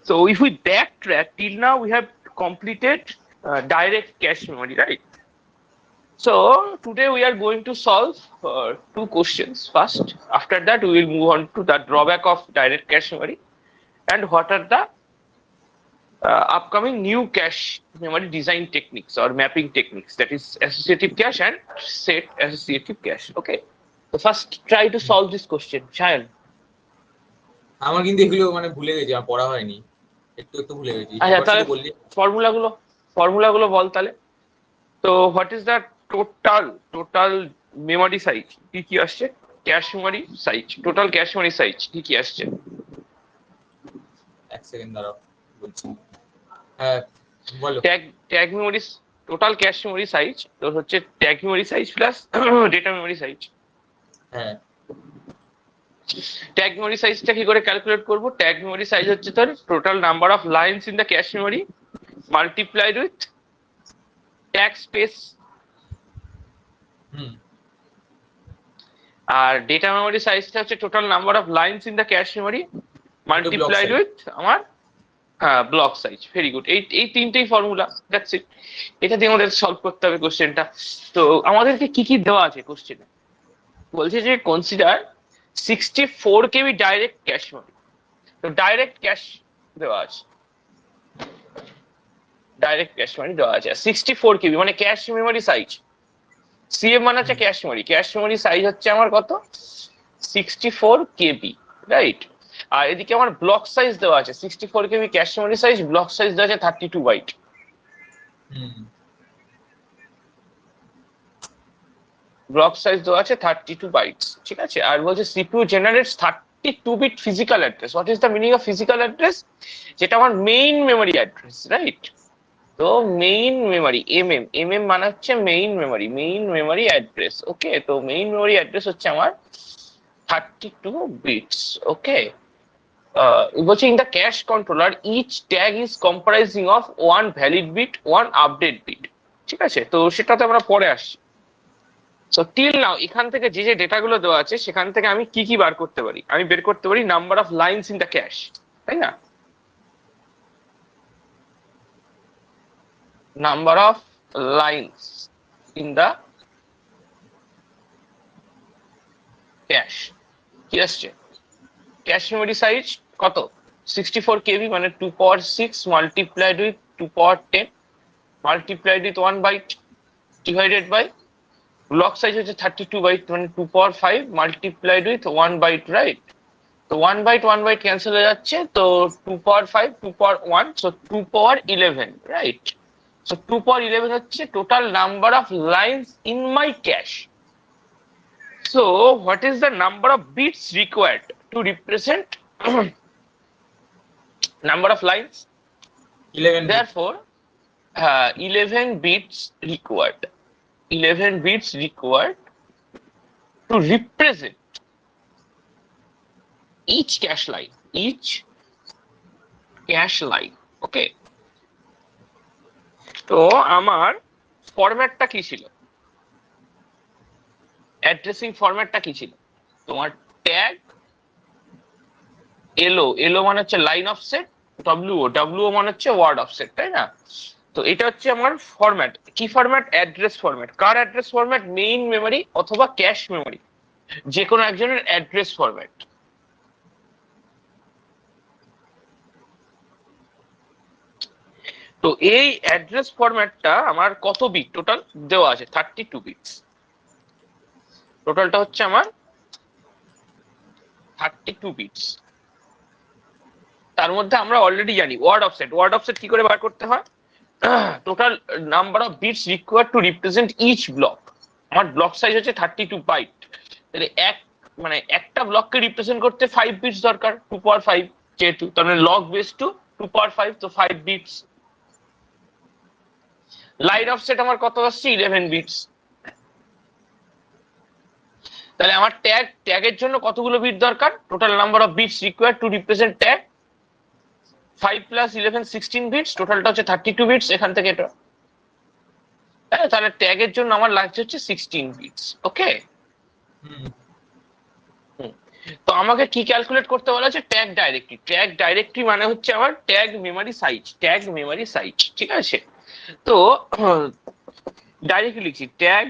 So if we backtrack till now, we have completed direct cache memory, right? So today we are going to solve two questions first. After that, we will move on to the drawback of direct cache memory and what are the upcoming new cache memory design techniques or mapping techniques, that is associative cache and set associative cache. Okay, so first try to solve this question, Shayan. আমার কিন্তু এগুলো মানে ভুলে গেছি, আমার পড়া হয়নি, একটু একটু ভুলে গেছি। আচ্ছা, তাহলে শুধু বললি ফর্মুলাগুলো বল তাহলে। তো what is the total memory size, কি কি আসছে? Cash memory size, total cache memory size কি কি আসছে? এক সেকেন্ড দাঁড়াও, বলছি। হ্যাঁ বলো। Tag memory, total cache memory size তো হচ্ছে tag memory size plus data memory size. হ্যাঁ, ট্যাগ মেমোরি সাইজটা কি করে ক্যালকুলেট করব? ট্যাগ মেমোরি সাইজ হচ্ছে তোর total number of lines in the cache memory multiplied with tag space. আর ডেটা মেমোরি সাইজটা হচ্ছে total number of lines in the cache memory multiplied with আমার ব্লক সাইজ। ভেরি গুড, এই তিনটেই formula, that's it. এটা দিয়ে আমাদের solve করতে হবে কোশ্চেনটা। তো আমাদেরকে কি কি দেওয়া আছে কোশ্চেনে? বলছে যে consider 64 KB direct cache memory. তো ডাইরেক্ট ক্যাশ দেওয়া আছে, ডাইরেক্ট ক্যাশ মেমোরি দেওয়া আছে 64 KB মানে ক্যাশ মেমোরি সাইজ। সিএম মানে হচ্ছে cache memory, cash memory size হচ্ছে আমার কত? 64 KB, রাইট? আর এদিকে আমার ব্লক সাইজ দেওয়া আছে 64 KB cash memory size, block size দেওয়া আছে 32 বাইট। ব্লক সাইজ দেওয়া আছে 32 বাইটস, ঠিক আছে? আর বলছে CPU generates 32 bit physical address. What is the meaning of physical address? যেটা আমার মেইন মেমোরি অ্যাড্রেস, রাইট? তো মেইন মেমোরি এমএম মানে হচ্ছে মেইন মেমোরি অ্যাড্রেস। ওকে, তো মেইন মেমোরি অ্যাড্রেস হচ্ছে আমার 32 বিটস। ওকে, বলছে in the cache controller each tag is comprising of one valid bit, one update bit, ঠিক আছে? তো সেটাতে আমরা পরে আসছি। সো টিল নাও এখান থেকে যে যে ডেটাগুলো দেওয়া আছে সেখান থেকে আমি কি কি বার করতে পারি? আমি বের করতে পারি number of lines in the cash, তাই না? Number of lines in the cash কি আসছে? ক্যাশ মেমোরি সাইজ কত? 64 KB মানে 2 power 6 multiplied with 2 power 10 multiplied with 1 byte divided by block size হচ্ছে 32 বাইট মানে 2 power 5 multiplied with 1 byte, right? তো 1 byte cancel হয়ে যাচ্ছে, তো 2 power 5 2 power 1, so 2 power 11, right? So 2 power 11 হচ্ছে total number of lines in my cash. So what is the number of bits required to represent number of lines? 11 Therefore 11 bits required, 11 bits required to represent each cache line, okay? তো আমার ফরম্যাটটা কি ছিল? Addressing ফরম্যাটটা কি ছিল? তোমার tag LO মানে হচ্ছে line offset, ডব্লিউও মানে হচ্ছে ওয়ার্ড অফসেট, তাই না? তো এটা হচ্ছে আমার ফরম্যাট। কি ফরম্যাট? Address format. কার অ্যাড্রেস ফরম্যাট? মেইন মেমোরি অথবা ক্যাশ মেমোরি, যে কোনো একজনের অ্যাড্রেস ফরম্যাট। তো এই অ্যাড্রেস ফরম্যাটটা আমার কত বিট টোটাল দেওয়া আছে? 32 বিটস। টোটালটা হচ্ছে আমার 32 বিটস। তার মধ্যে আমরা অলরেডি জানি ওয়ার্ড অফসেট কি করে বার করতে হয়? Total number of bits required to represent each block. আমার ব্লক সাইজ হচ্ছে 32 বাইট, তাহলে একটা ব্লককে রিপ্রেজেন্ট করতে 5 বিটস দরকার, 2 power 5 যেহেতু, তার মানে লগ বেস টু 2 power 5, তো 5 বিটস। লাইন অফসেট আমার কত আসছে? 11 বিটস। তাহলে আমার ট্যাগের জন্য কতগুলো বিট দরকার? Total number of bits required to represent tag 5 + 11 16 bits, টোটালটা হচ্ছে 32 বিটস। এখান থেকে এটা তাহলে ট্যাগের জন্য আমার লাগছে হচ্ছে 16 বিটস। ওকে, তো আমাকে কি ক্যালকুলেট করতে বলা হচ্ছে? Tag directory. ট্যাগ ডাইরেক্টরি মানে হচ্ছে আমার tag memory size, tag memory size, ঠিক আছে? তো ডাইরেক্টলি লিখছি tag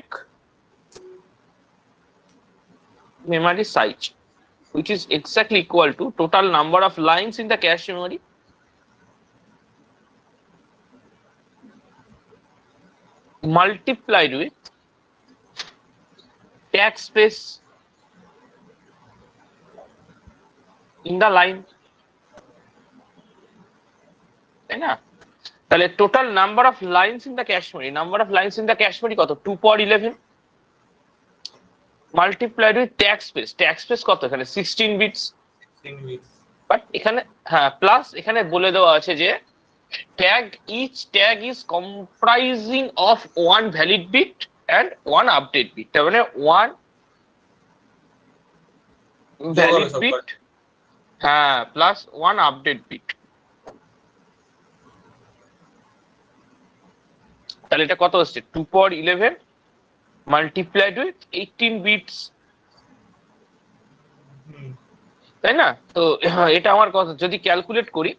memory size, which is exactly equal to total number of lines in the cache memory multiplied with tag space in the line, তাই না? তাহলে total number of lines in the cache memory, number of lines in the cache memory কত? 2 power 11 multiplied with tag space. Tag space কত এখানে? 16 bits. But এখানে হ্যাঁ plus এখানে বলে দেওয়া আছে যে tag, each tag is comprising of one valid bit and one update bit, তার মানে one valid bit হ্যাঁ প্লাস one update bit। তাহলে এটা কত হচ্ছে? 2 power 11 মাল্টিপ্লাইড উইথ 18 বিটস, তাই না? তো এটা আমার কথা যদি ক্যালকুলেট করি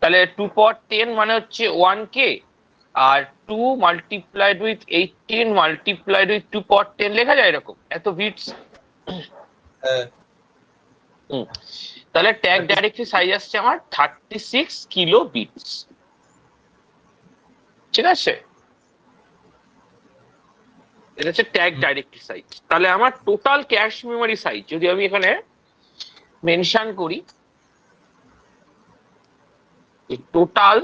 তাহলে 2 power 10 মানে হচ্ছে 1K, আর 2 multiplied with 18 multiplied with 2 power 10 লেখা যায় এরকম, এত বিটস। তাহলে ট্যাগ ডাইরেক্টরি সাইজ আসছে আমার 36 কিলো বিটস, ঠিক আছে? এটা হচ্ছে ট্যাগ ডাইরেক্টরি সাইজ। তাহলে আমার টোটাল ক্যাশ মেমরি সাইজ যদি আমি এখানে মেনশন করি, টোটাল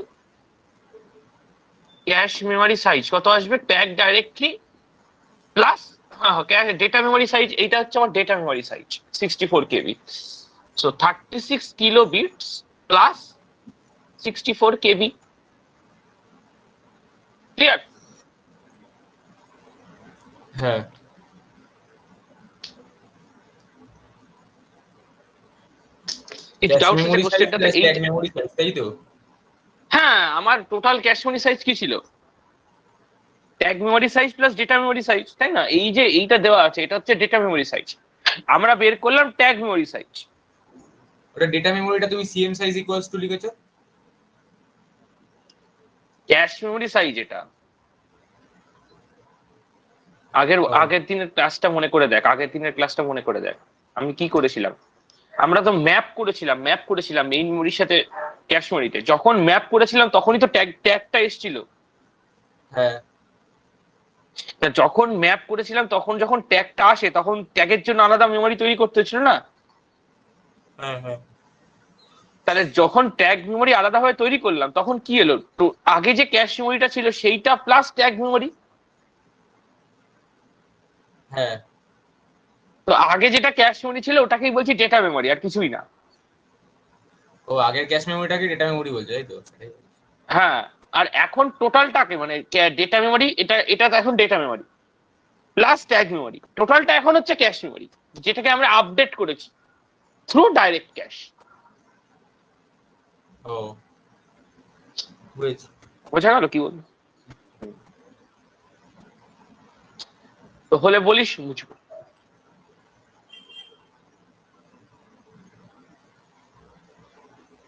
ক্যাশ মেমরি সাইজ কত আসবে? Tag directly plus data memory size, এইটা হচ্ছে আমার data memory size 64 KB। So 36 kilo bits plus 64 KB, clear? হ্যাঁ ইফ ডাউটস আছে কোশ্চেনটাতে এই, মেমোরি সাইজ তাই তো? হ্যাঁ আমার টোটাল ক্যাশ মেমরি সাইজ কি ছিল? Tag memory size plus data memory size, তাই না? এই যে এইটা দেওয়া আছে এটা হচ্ছে ডেটা মেমরি সাইজ, আমরা বের করলাম ট্যাগ মেমরি সাইজ। ওটা ডেটা মেমোরিটা তুমি সিএম সাইজ ইকুয়ালস টু লিখেছো? ক্যাশ মেমরি সাইজ এটা আগের দিনের ক্লাসটা মনে করে দেখ, আগের দিনের ক্লাসটা মনে করে দেখ আমি কি করেছিলাম। আমরা তো ম্যাপ করেছিলাম মেইন মেমরির সাথে ক্যাশ মেমরিতে। যখন ম্যাপ করেছিলাম তখনই তো ট্যাগটা এসেছিল। হ্যাঁ যখন ম্যাপ করেছিলাম তখন যখন ট্যাগটা আসে তখন ট্যাগের জন্য আলাদা মেমরি তৈরি করতে হচ্ছিল না? হ্যাঁ হ্যাঁ তাহলে যখন ট্যাগ মেমরি আলাদাভাবে তৈরি করলাম তখন কি এলো? তো আগে যে ক্যাশ মেমরিটা ছিল সেইটা প্লাস ট্যাগ মেমরি। হ্যাঁ তো আগে যেটা ক্যাশ মেমরি ছিল ওটাকেই বলছি ডেটা মেমরি, আর কিছুই না। ও আগের ক্যাশ মেমোরিটাকে ডেটা মেমোরি বলছো তাই তো? হ্যাঁ, আর এখন টোটালটাকে মানে ডেটা মেমরি, এটা এটা তো এখন data memory plus tag memory, টোটালটা এখন হচ্ছে ক্যাশ মেমরি, যেটাকে আমরা আপডেট করেছি থ্রু ডাইরেক্ট ক্যাশ। ও বুঝেছি। বোঝা গেল কি বলবো? তো হলে বলিস বুঝবো।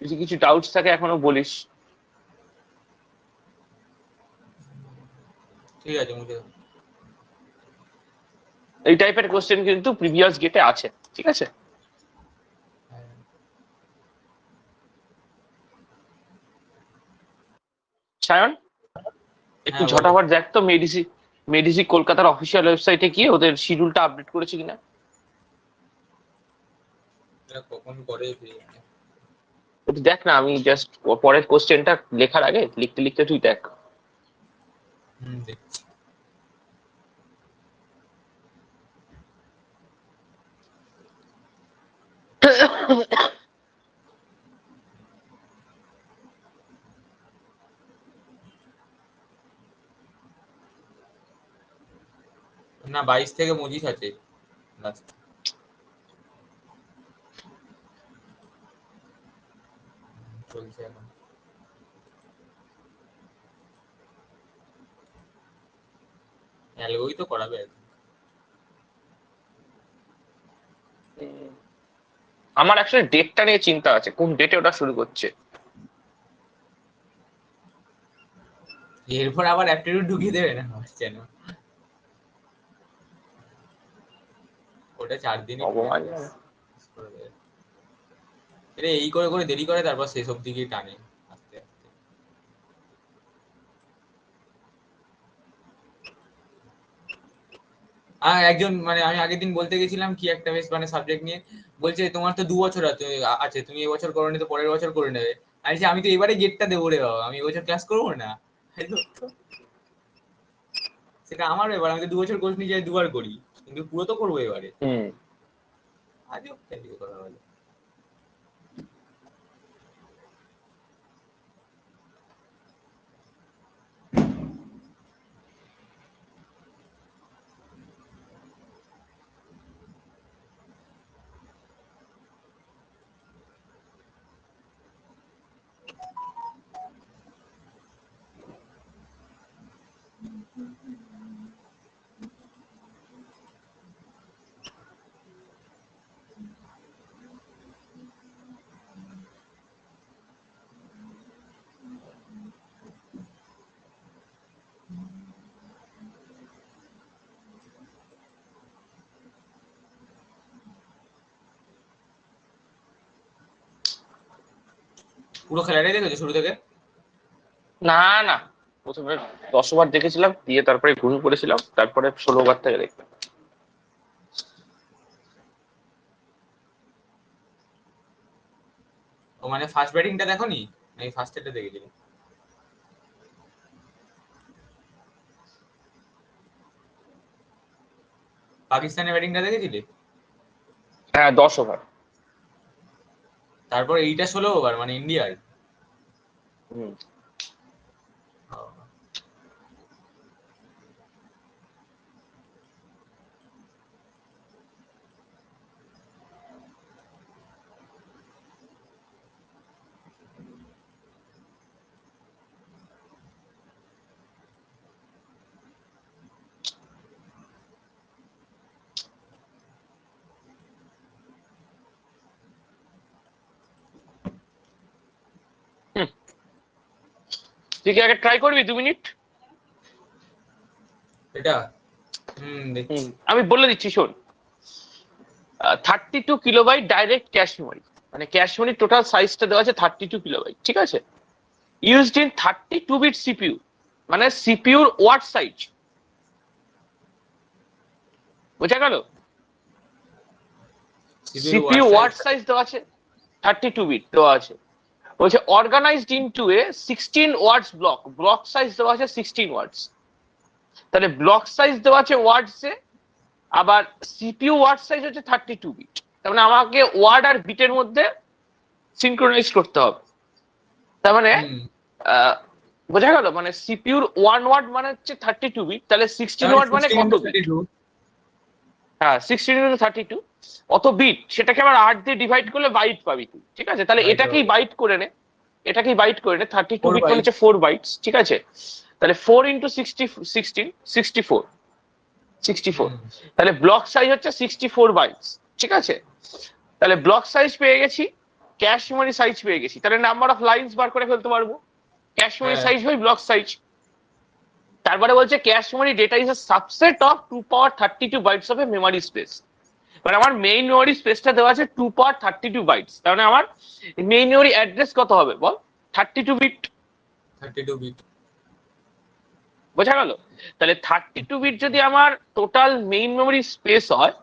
যদি কিছু ডাউটস থাকে এখনো বলিস। ঠিক আছে মুঝে। এই টাইপের কোশ্চেন কিন্তু প্রিভিয়াস গেটে আছে, ঠিক আছে? সায়ন একটু হ্যাঁ বলো। ঝটাফট দেখ তো মেডিসি মেডিসি কলকাতার অফিসিয়াল ওয়েবসাইটে গিয়ে ওদের শিডিউলটা আপডেট করেছে কিনা। এটা কখন করে একটু দেখ না, আমি জাস্ট পরের কোশ্চেনটা লেখার আগে লিখতে লিখতে তুই দেখ। দেখছি। না 22 থেকে 25 আছে লাস্ট। চলছে এখন। অ্যালগোই তো করাবে আর কি। আমার আসলে ডেটটা নিয়ে চিন্তা আছে, কোন ডেটে ওটা শুরু করছে। এরপর আবার অ্যাপটিটিউড ঢুকিয়ে দেবে না যেন, ওটা 4 দিনই ভগবান জানে। এই করে করে দেরি করে, তারপর শেষ অব্দি গিয়ে টানে আস্তে আস্তে। একজন মানে আমি আগের দিন বলতে গেছিলাম কি একটা বেশ মানে সাবজেক্ট নিয়ে, বলছে তোমার তো 2 বছর আছে, তুমি এবছর করোনি তো পরের বছর করে নেবে। আমি তো এবারে গেটটা দেবো রে বাবা, আমি এবছর ক্লাস করবো না। সেটা আমার ব্যাপার, আমি তো 2 বছর কোর্স নিয়ে যাই, 2বার করি, কিন্তু পুরো তো করবো এবারে। আজও কথা বলে। পুরো খেলাটাই দেখেছো শুরু থেকে? না না, প্রথমে 10 ওভার দেখেছিলাম, দিয়ে তারপরে ঘুমিয়ে পড়েছিলাম, তারপরে 16 ওভার থেকে দেখলাম। ও মানে ফার্স্ট ব্যাটিংটা দেখোনি? আমি ফার্স্ট এটা দেখেছি। পাকিস্তানের ব্যাটিংটা দেখেছিলে? হ্যাঁ, 10 ওভার। তারপর এইটা 16 ওভার মানে ইন্ডিয়ার। হুম। তুই কি আগে ট্রাই করবি 2 মিনিট? এটা দেখছি। আমি বলে দিচ্ছি, শোন। 32 কিলোবাইট ডাইরেক্ট ক্যাশ মেমোরি, মানে ক্যাশ মেমোরি টোটাল সাইজটা দেওয়া আছে 32 কিলোবাইট, ঠিক আছে? ইউজড ইন 32 বিট সিপিইউ, মানে সিপিইউর ওয়াট সাইজ, বোঝা গেল? সিপিইউ ওয়াট সাইজ দেওয়া আছে 32 বিট দেওয়া আছে। বলছে organised into a 16 words block, block size দেওয়া আছে 16 ওয়ার্ডস। তাহলে ব্লক সাইজ দেওয়া আছে ওয়ার্ডসে, আবার সিপিইউ ওয়ার্ড সাইজ হচ্ছে 32 বিট। তার মানে আমাকে ওয়ার্ড আর বিটের মধ্যে সিনক্রোনাইজ করতে হবে। তার মানে বোঝা গেল, মানে সিপিইউর 1 ওয়ার্ড মানে হচ্ছে 32 বিট, তাহলে 16 ওয়ার্ড মানে কত বিট? হ্যাঁ, 16 × 32 অত বিট, সেটাকে আবার 8 দিয়ে ডিভাইড করলে বাইট পাবি তুই, ঠিক আছে? তাহলে এটাকেই বাইট করে নে, 32 বিট মানে হচ্ছে 4 বাইটস, ঠিক আছে? তাহলে 4 × 16 64, তাহলে ব্লক সাইজ হচ্ছে 64 বাইটস, ঠিক আছে? তাহলে ব্লক সাইজ পেয়ে গেছি, ক্যাশ মেমোরি সাইজ পেয়ে গেছি, তাহলে নাম্বার অফ লাইনস বার করে ফেলতে পারবো। Cache memory size by block size. তারপরে বলছে cache memory data is a subset of 2 power 32 bytes of a memory space. মানে আমার মেইন মেমোরি স্পেসটা দেওয়া আছে 2 power 32 বাইটস, তার মানে আমার মেইন মেমোরি অ্যাড্রেস কত হবে বল? 32 বিট। বোঝা গেল? তাহলে 32 বিট যদি আমার টোটাল মেইন মেমোরি স্পেস হয়,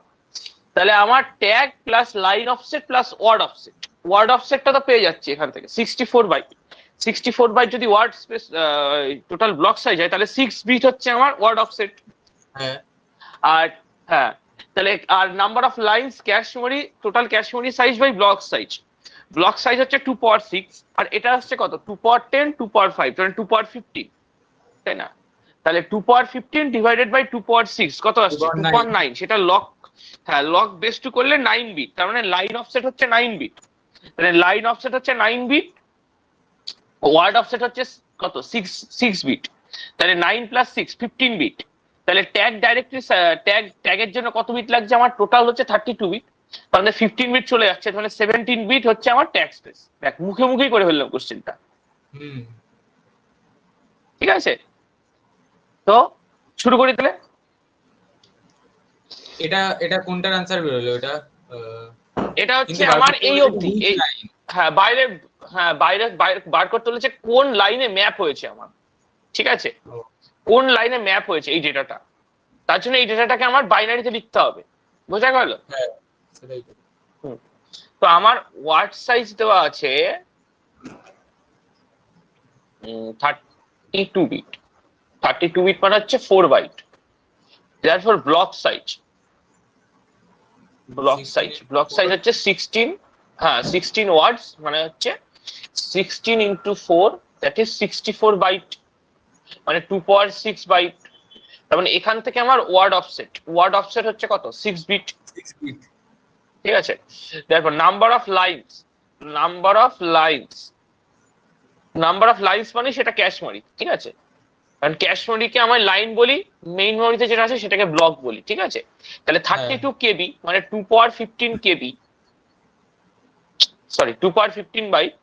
তাহলে আমার tag plus line offset plus word অফসেটটা তো পেয়ে যাচ্ছে এখান থেকে 64 বাইট। 64 বাইট যদি word space total block size হয়, তাহলে 6 বিট হচ্ছে আমার ওয়ার্ড অফসেট। আর হ্যাঁ, তাহলে আর number of lines cache memory, total cache memory size by block size. Block size হচ্ছে 2 power 6, আর এটা হচ্ছে কত? 2 power 10, 2 power 5, মানে 2 power 15, তাই না? তাহলে 2 power 15 ডিভাইডেড বাই 2 power 6 কত আসছে? 2.9। সেটা লক, হ্যাঁ, লক বেস 2 করলে 9 বিট, তার মানে লাইন অফসেট হচ্ছে 9 বিট। তাহলে লাইন অফসেট হচ্ছে 9 বিট, ওয়ার্ড অফসেট হচ্ছে কত? 6 বিট। তাহলে 9 + 6 15 বিট। তাহলে ট্যাগ ডাইরেক্টলি ট্যাগের জন্য কত বিট লাগছে? আমার টোটাল হচ্ছে 32 বিট, তাহলে 15 বিট চলে যাচ্ছে, তাহলে 17 বিট হচ্ছে আমার ট্যাগ স্পেস। দেখ মুখে মুখেই করে ফেললাম কোশ্চেনটা, ঠিক আছে? তো শুরু করি তাহলে। এটা এটা কোনটার আনসার বেরোলো? এটা এটা হচ্ছে আমার এই অবধি, হ্যাঁ বাইরে, হ্যাঁ বাইরে বার করতে বলেছে কোন লাইনে ম্যাপ হয়েছে আমার, ঠিক আছে? কোন লাইনে ম্যাপ হয়েছে এই ডেটাটা, তার জন্য এই ডেটাটাকে আমার বাইনারিতে লিখতে হবে, বোঝা গেল? তো আমার ওয়ার্ড সাইজ দেওয়া আছে 32 বিট। 32 বিট মানে হচ্ছে 4 বাইট। therefore ব্লক সাইজ হচ্ছে 16, হ্যাঁ 16 ওয়ার্ডস মানে হচ্ছে 16 into 4, দ্যাট ইজ 64 বাইট, মানে 2.6 বাইট। তার মানে এখান থেকে আমার ওয়ার্ড অফসেট হচ্ছে কত? 6 বিট, ঠিক আছে? দেখো নাম্বার অফ লাইনস মানে সেটা ক্যাশ মেমরি, ঠিক আছে? কারণ ক্যাশ মেমরিকে আমার লাইন বলি, মেইন মেমরিতে যেটা আছে সেটাকে ব্লক বলি, ঠিক আছে? তাহলে 32 কেবি মানে 2.15 KB, sorry 2.15 byte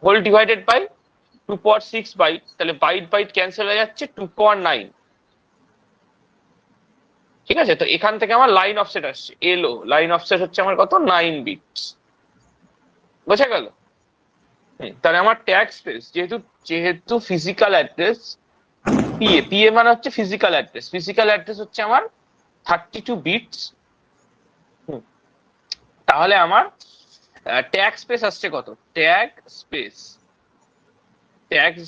whole divided by 2.6 byte, তাহলে বাইট ক্যান্সেল হয়ে যাচ্ছে, 2.9, ঠিক আছে? তো এখান থেকে আমার লাইন অফসেট আসছে, এলো লাইন অফসেট হচ্ছে আমার কত? 9 বিটস, বোঝা গেল? তাহলে আমার ট্যাগ স্পেস যেহেতু ফিজিক্যাল অ্যাড্রেস, পিএ মানে হচ্ছে ফিজিক্যাল অ্যাড্রেস হচ্ছে আমার 32 বিটস। তাহলে আমার ট্যাগ স্পেস আসছে কত? ট্যাগ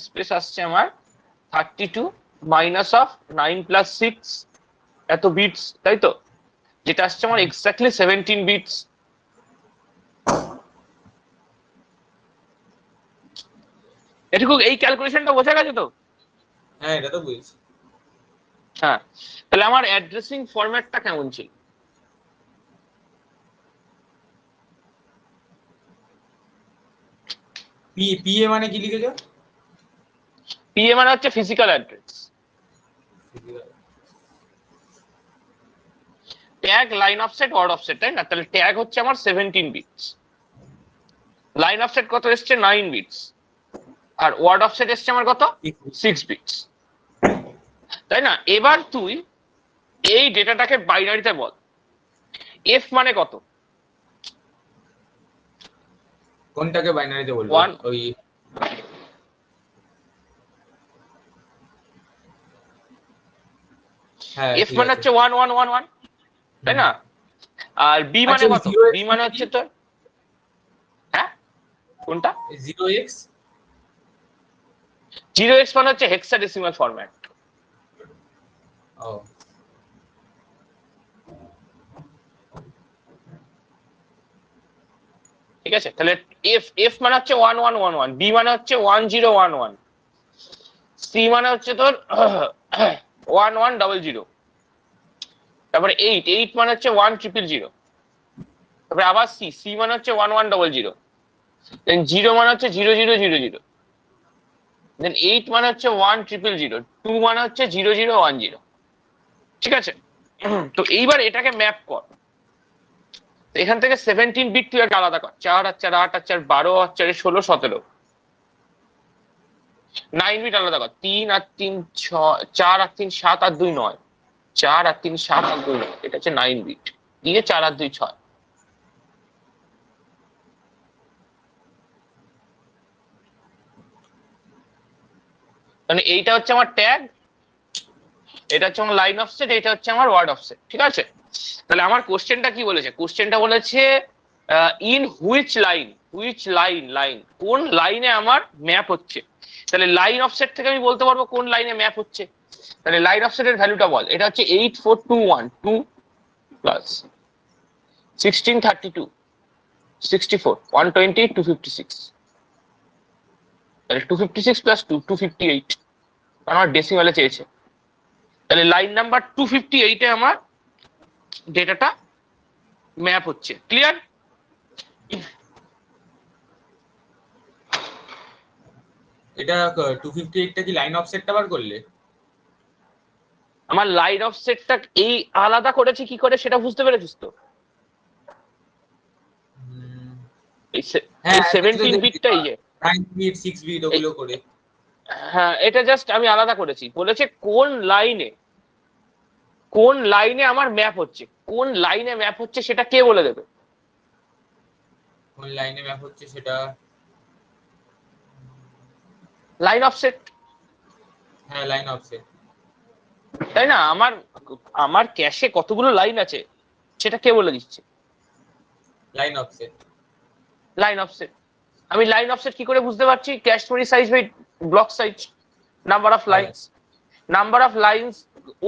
স্পেস আসছে আমার 32 মাইনাস অফ 9 প্লাস 6 এত বিটস, তাই তো? যেটা আসছে আমার এক্স্যাক্টলি 17 বিটস। এটুকু এই ক্যালকুলেশনটা বোঝা গেছে তো? হ্যাঁ এটা তো বুঝছি। হ্যাঁ, তাহলে আমার অ্যাড্রেসিং ফরম্যাটটা কেমন ছিল? পিএ মানে কি লিখেছো? পিএ মানে হচ্ছে physical address, tag line offset word offset, তাই না? তাহলে ট্যাগ হচ্ছে আমার 17 বিটস, লাইন অফসেট কত এসছে? 9 বিটস, আর ওয়ার্ড অফসেট এসছে আমার কত? 6 বিটস, তাই না? এবার তুই এই ডেটাটাকে বাইনারিতে বল, এফ মানে কত? কোনটাকে বাইনারিতে বলবো? ওই এফ মানে হচ্ছে 1111, তাই না? আর বি মানে কত? বি মানে হচ্ছে তোর, হ্যাঁ কোনটা? 0x 0x মানে হচ্ছে হেক্সাডেসিমাল ফরম্যাট। ও ঠিক আছে, তাহলে এফ মানে হচ্ছে 1111, বি মানে হচ্ছে 1011, সি মানে হচ্ছে তোর 1100, তারপরে 8 মানে হচ্ছে 1000, তারপরে আবার সি মানে হচ্ছে 1100, দেন 0 মানে হচ্ছে 0000, দেন 8 মানে হচ্ছে 1000, 2 মানে হচ্ছে 0010, ঠিক আছে? তো এইবার এটাকে ম্যাপ কর, এখান থেকে 17 বিট তুই একটা আলাদা কর, 4 আর 4 8 আর 4 12 আর 4 16 17, 9 বিট আলাদা কর, 3 আর 3 6, 4 আর 3 7 আর 2 9, 4 আর 3 7 আর 2 9, এটা হচ্ছে 9 বিট, দিয়ে 4 আর 2 6। মানে এইটা হচ্ছে আমার ট্যাগ, এটা হচ্ছে আমার লাইন অফসেট, এটা হচ্ছে আমার ওয়ার্ড অফসেট, ঠিক আছে? তাহলে আমার কোশ্চেনটা কি বলেছে? কোশ্চেনটা বলেছে ইন হুইচ লাইন, কোন লাইনে আমার ম্যাপ হচ্ছে। তাহলে লাইন অফসেট থেকে আমি বলতে পারবো কোন লাইনে ম্যাপ হচ্ছে। তাহলে লাইন অফসেটের ভ্যালুটা বল, এটা হচ্ছে 84212 প্লাস 1632 64 120 256, তাহলে 256 প্লাস 2 258, আমার ডেসিমালে চেয়েছে। তাহলে লাইন নাম্বার 258 এ আমার ডেটাটা ম্যাপ হচ্ছে, ক্লিয়ার? এটা 258 টা কি লাইন অফসেটটা বার করলে? আমার লাইন অফসেটটা এই আলাদা করেছি কি করে সেটা বুঝতে পেরেছিস তো? এই হ্যাঁ 17 বিটটাই যে 9 বিট 6 বিট ওগুলো করে। হ্যাঁ, এটা জাস্ট আমি আলাদা করেছি। বলেছে কোন লাইনে আমার ম্যাপ হচ্ছে, কোন লাইনে ম্যাপ হচ্ছে সেটা কে বলে দেবে? কোন লাইনে ম্যাপ হচ্ছে সেটা, লাইন অফসেট, হ্যাঁ লাইন অফসেট। তাই না? আমার আমার ক্যাশে কতগুলো লাইন আছে সেটা কে বলে দিচ্ছে? Line offset. Line offset. আমি লাইন অফসেট কি করে বুঝতে পারছি? Cache memory size by block size, number of হ্যাঁ লাইন্স। নাম্বার অফ লাইন্স,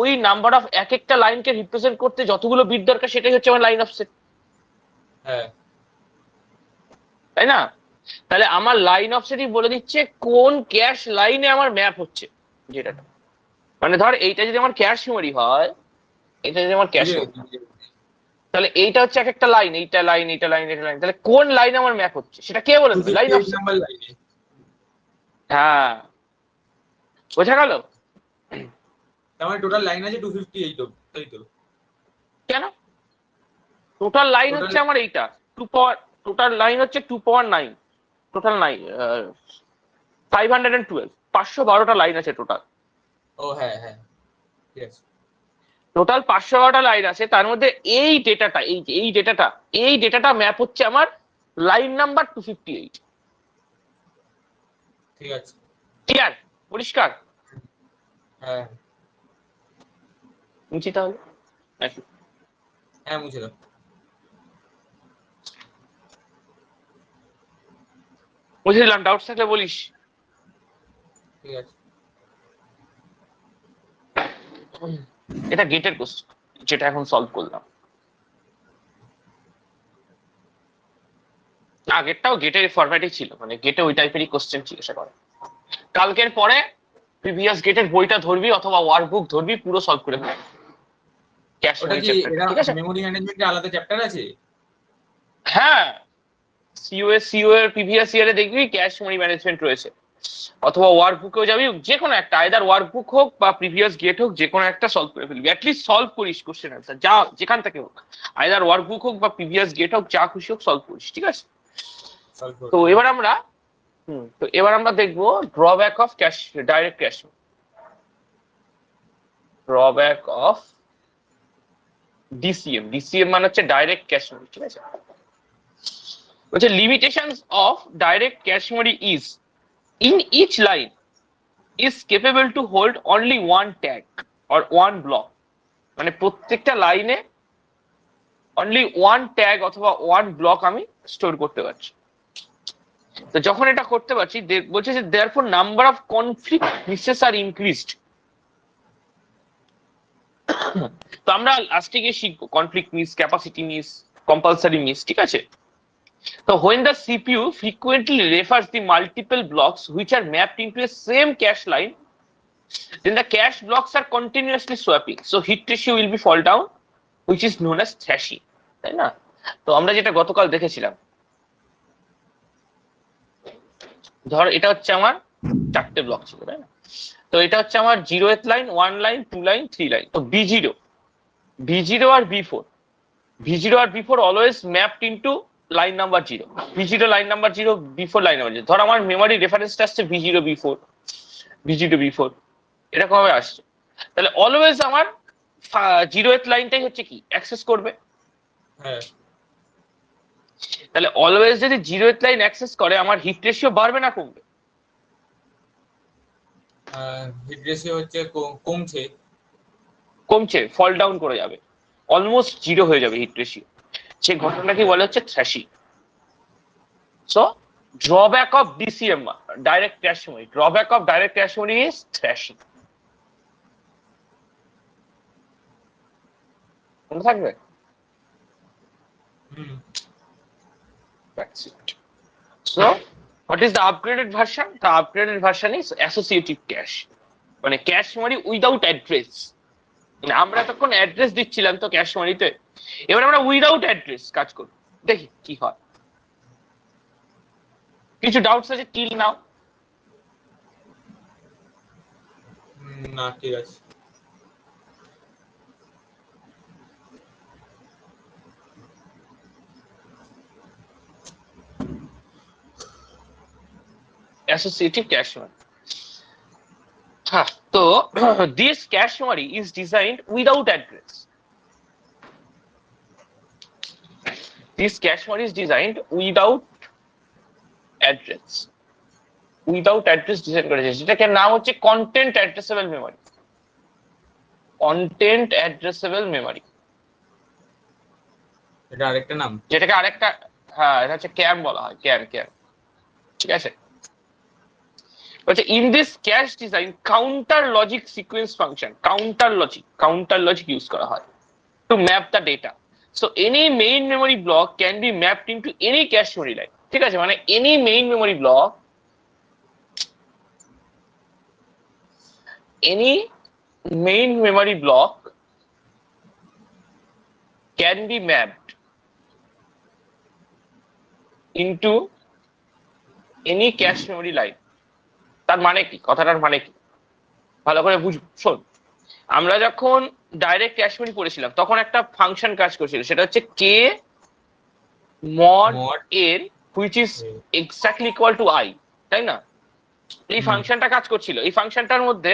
ওই নাম্বার অফ এক একটা লাইনকে রিপ্রেজেন্ট করতে যতগুলো বিট দরকার সেটাই হচ্ছে আমার লাইন অফসেট, হ্যাঁ তাই না? তাহলে আমার লাইন অফসেটই বলে দিচ্ছে কোন ক্যাশ লাইনে আমার ম্যাপ হচ্ছে, যেটা মানে ধর এইটা যদি আমার ক্যাশ মেমরি হয়, এটা যদি আমার ক্যাশ বুঝে মেমরি, গেছি, বুঝে গেছি। তাহলে এইটা হচ্ছে এক একটা লাইন, এইটা লাইন, এইটা লাইন, এটা লাইন, তাহলে কোন লাইনে আমার ম্যাপ হচ্ছে সেটা কে বলে দেবে? Line 258 offset. নাম্বার লাইনে। হ্যাঁ, বোঝা গেল? তার মানে টোটাল লাইন আছে 258, তাই তো? কেন? টোটাল লাইন টোটাল, হচ্ছে আমার এইটা, টু পাওয়ার, টোটাল লাইন হচ্ছে 2 পাওয়ার 9, টোটাল 9, 512, 512টা লাইন আছে টোটাল। ও হ্যাঁ হ্যাঁ ঠিক আছে। টোটাল 512টা লাইন আছে, তার মধ্যে এই ডেটাটা, এই ডেটাটা ম্যাপ হচ্ছে আমার লাইন নাম্বার 258। ঠিক আছে। ক্লিয়ার? পরিষ্কার? হ্যাঁ বুঝি তাহলে নাকি? হ্যাঁ মুছে দাও। বুঝে দিলাম, ডাউট থাকলে বলিস। ঠিক আছে। এটা গেটের কোশ্চেন, যেটা এখন সলভ করলাম। আগেরটাও গেটের ফরম্যাটই ছিল, মানে গেটে ওই টাইপেরই কোশ্চেন জিজ্ঞাসা করে। কালকের পরে প্রিভিয়াস গেটের বইটা ধরবি অথবা ওয়ার্কবুক ধরবি, পুরো সলভ করে দেবে ক্যাশ ওটা মেমরি কি চ্যাপ্টারটা, এরা ঠিক আছে? মেমোরি ম্যানেজমেন্টে আলাদা চ্যাপ্টার আছে? হ্যাঁ, সিও এর প্রিভিয়াস ইয়ারে দেখবি ক্যাশ মেমরি ম্যানেজমেন্ট রয়েছে, অথবা ওয়ার্কবুকেও যাবি, যে কোনো একটা, আইদার ওয়ার্কবুক হোক বা প্রিভিয়াস গেট হোক, যে কোনো একটা সলভ করে ফেলবি, অ্যাটলিস্ট সলভ করিস কোশ্চেন আনসার, যা যেখান থেকে হোক, আইদার ওয়ার্কবুক হোক বা প্রিভিয়াস গেট হোক, যা খুশি হোক সলভ করিস, ঠিক আছে? সলভ তো করতে। এবার আমরা দেখবো drawback of cash, direct cash, drawback of DCM মানে হচ্ছে ডাইরেক্ট ক্যাশ মেমরি, ঠিক আছে? বলছে limitations of direct cache memory is, in each line is capable to hold only one tag or one block, মানে প্রত্যেকটা লাইনে অনলি ওয়ান ট্যাগ অথবা one block আমি স্টোর করতে পারছি। তো যখন এটা করতে পারছি, বলছে যে therefore number of conflict misses are increased. তো আমরা লাস্টে গিয়ে শিখবো conflict miss, capacity miss, compulsory miss, ঠিক আছে? So when the CPU frequently refers the multiple blocks which are mapped into a same cache line, then the cache blocks are continuously swapping. So hit ratio will be fall down, which is known as thrashing. তাই না? তো আমরা যেটা গতকাল দেখেছিলাম, ধর এটা হচ্ছে আমার 4টে ব্লক ছিল, তাই না? তো এটা হচ্ছে আমার 0th line, 1 line, 2 line, 3 line. তো B0 আর B4 always mapped into line number 0, B0 line number 0, B4 line number 0। ধর আমার মেমোরি রেফারেন্সটা আসছে B0 B4 এরকম ভাবে আসছে, তাহলে অলওয়েজ আমার 0th লাইনটাই হচ্ছে কি অ্যাক্সেস করবে। হ্যাঁ তাহলে অলওয়েজ যদি 0th লাইন অ্যাক্সেস করে, আমার হিট রেশিও বাড়বে না কমবে? হিট রেশিও হচ্ছে কমছে। কমছে, ফল ডাউন করে যাবে, অলমোস্ট 0 হয়ে যাবে হিট রেশিও। সেই ঘটনাকে বলা হচ্ছে thrashing. So drawback of DCM, direct cache memory, drawback of direct cache memory is thrashing। মনে থাকবে? হুম That's it. So what is the upgraded version? The upgraded version is associative cache, মানে cache memory without address. আমরা তখন address দিচ্ছিলাম তো cash মেমরিতে, এবার আমরা উইদাউট অ্যাড্রেস কাজ করব, দেখি কি হয়। কিছু ডাউটস আছে টিল নাও? না ঠিক আছে। associative cache memory. So this cache memory is designed without address. This cache memory is designed without address. Without address design করেছে, যেটাকে নাম হচ্ছে content addressable memory. Content addressable memory, এটা আরেকটা নাম, যেটাকে আরেকটা, হ্যাঁ এটা হচ্ছে ক্যাম বলা হয়, ক্যাম ক্যাম, ঠিক আছে। বলছে in this cache design counter logic sequence function, counter logic use করা হয় to map the data. So any main memory block can be mapped into any cache memory line, ঠিক আছে। মানে any main memory block, any main memory block can be mapped into any cache memory line. তার মানে কি, কথাটার মানে কি ভালো করে শোন। আমরা যখন ডাইরেক্ট ক্যাশ মেমরি পড়েছিলাম তখন একটা ফাংশন কাজ করছিল, সেটা হচ্ছে কে mod n which is exactly equal to I, তাই না? এই ফাংশনটা কাজ করছিল। এই ফাংশনটার মধ্যে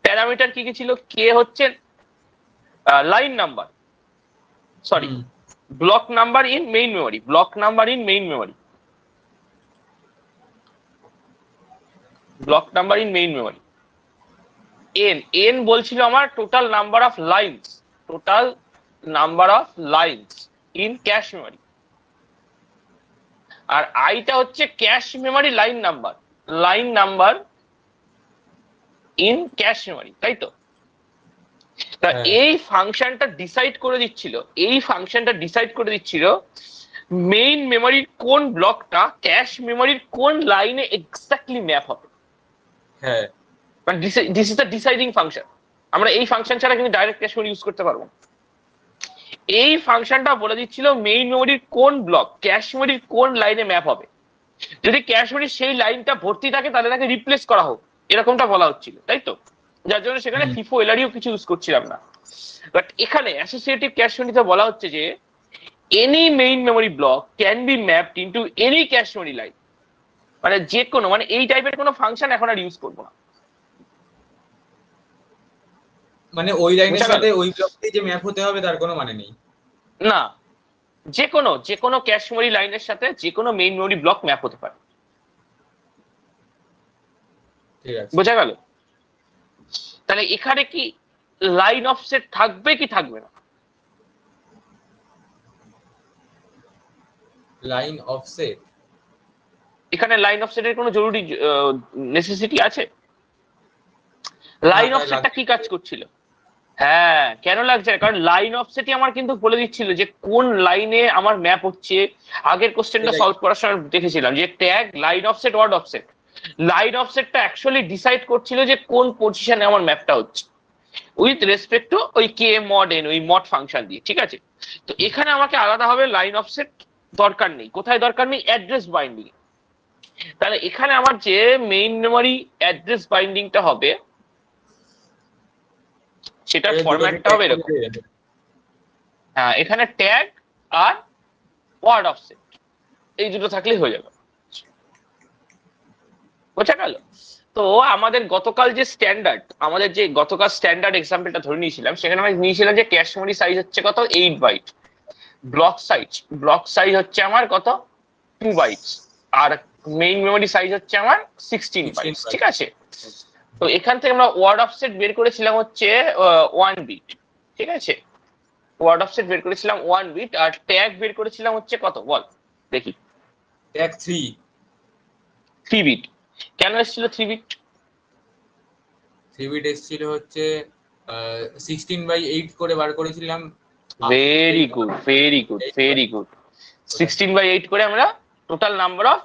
প্যারামিটার কি কি ছিল? কে হচ্ছে line number, sorry block number in main memory, block number in main memory, block number in main memory. N, N বলছিল আমার total number of lines, total number of lines in cache memory. আর আইটা হচ্ছে cache memory line number, line number in cache memory, তাই তো? তা এই ফাংশনটা ডিসাইড করে দিচ্ছিল, এই ফাংশনটা ডিসাইড করে দিচ্ছিল মেইন মেমরির কোন ব্লকটা ক্যাশ মেমরির কোন লাইনে এক্স্যাক্টলি ম্যাপ হবে। হ্যাঁ, মানে this is the deciding function. আমরা এই ফাংশন ছাড়া কিন্তু ডাইরেক্ট ক্যাশ মেমরি ইউজ করতে পারবো। এই ফাংশনটা বলে দিচ্ছিল মেইন মেমরির কোন ব্লক ক্যাশ মেমরির কোন লাইনে ম্যাপ হবে। যদি ক্যাশ মেমরির সেই লাইনটা ভর্তি থাকে তাহলে তাকে রিপ্লেস করা হোক, এরকমটা বলা হচ্ছিল, তাই তো? যার জন্য সেখানে ফিফো এলআরইও কিছু ইউজ করছিলাম না। বাট এখানে অ্যাসোসিয়েটিভ ক্যাশ মেমরিতে বলা হচ্ছে যে any main memory block can be mapped into any cache memory line. মানে যে কোনো, মানে এই টাইপের কোনো ফাংশন এখন আর ইউজ করবো না। মানে ওই লাইনের সাথে ওই ব্লকটি যে ম্যাপ হতে হবে তার কোনো মানে নেই না, যে কোনো ক্যাশ মেমরি লাইনের সাথে যে কোনো মেইন মেমরি ব্লক ম্যাপ হতে পারে। ঠিক আছে, বোঝা গেল? তাহলে এখানে কি লাইন অফসেট থাকবে কি থাকবে না? লাইন অফসেট, এখানে লাইন অফসেটের কোনো জরুরি নেসেসিটি আছে? লাইন অফসেটটা কি কাজ করছিল? হ্যাঁ, কেন লাগছে? কারণ লাইন অফসেটই আমার কিন্তু বলে দিচ্ছিল যে কোন লাইনে আমার ম্যাপ হচ্ছে। আগের কোশ্চেনটা সলভ করার সময় দেখেছিলাম যে tag line offset word offset, line অফসেটটা অ্যাকচুয়ালি ডিসাইড করছিল যে কোন পজিশনে আমার ম্যাপটা হচ্ছে উইথ রেসপেক্ট টু ওই কে মড এন, ওই মড ফাংশন দিয়ে, ঠিক আছে? তো এখানে আমাকে আলাদাভাবে লাইন অফসেট দরকার নেই। কোথায় দরকার নেই? Address binding. তাহলে এখানে আমার যে মেইন মেমরি অ্যাড্রেস বাইন্ডিংটা হবে সেটার ফরম্যাটটা হবে এরকম। হ্যাঁ, এখানে ট্যাগ আর ওয়ার্ড অফসেট এই দুটো থাকলেই হয়ে যাবে। বোঝা গেল? তো আমাদের গতকাল যে স্ট্যান্ডার্ড, আমাদের যে গতকাল স্ট্যান্ডার্ড এক্সাম্পলটা ধরে নিয়েছিলাম, সেখানে আমি নিয়েছিলাম যে ক্যাশ মেমরি সাইজ হচ্ছে কত? 8 বাইট। ব্লক সাইজ হচ্ছে আমার কত? 2 বাইটস। আর মেইন মেমরি সাইজ হচ্ছে আমার 16 বাইটস, ঠিক আছে? তো এখান থেকে আমরা ওয়ার্ড অফসেট বের করেছিলাম হচ্ছে 1 বিট, ঠিক আছে? ওয়ার্ড অফসেট বের করেছিলাম 1 বিট, আর ট্যাগ বের করেছিলাম হচ্ছে কত বল দেখি? Tag 3 bit. কেন এসেছিল 3 বিট? 3 বিট এসেছিল হচ্ছে 16/8 করে বার করেছিলাম। Very good, very good, very good. 16/8 করে আমরা টোটাল নাম্বার অফ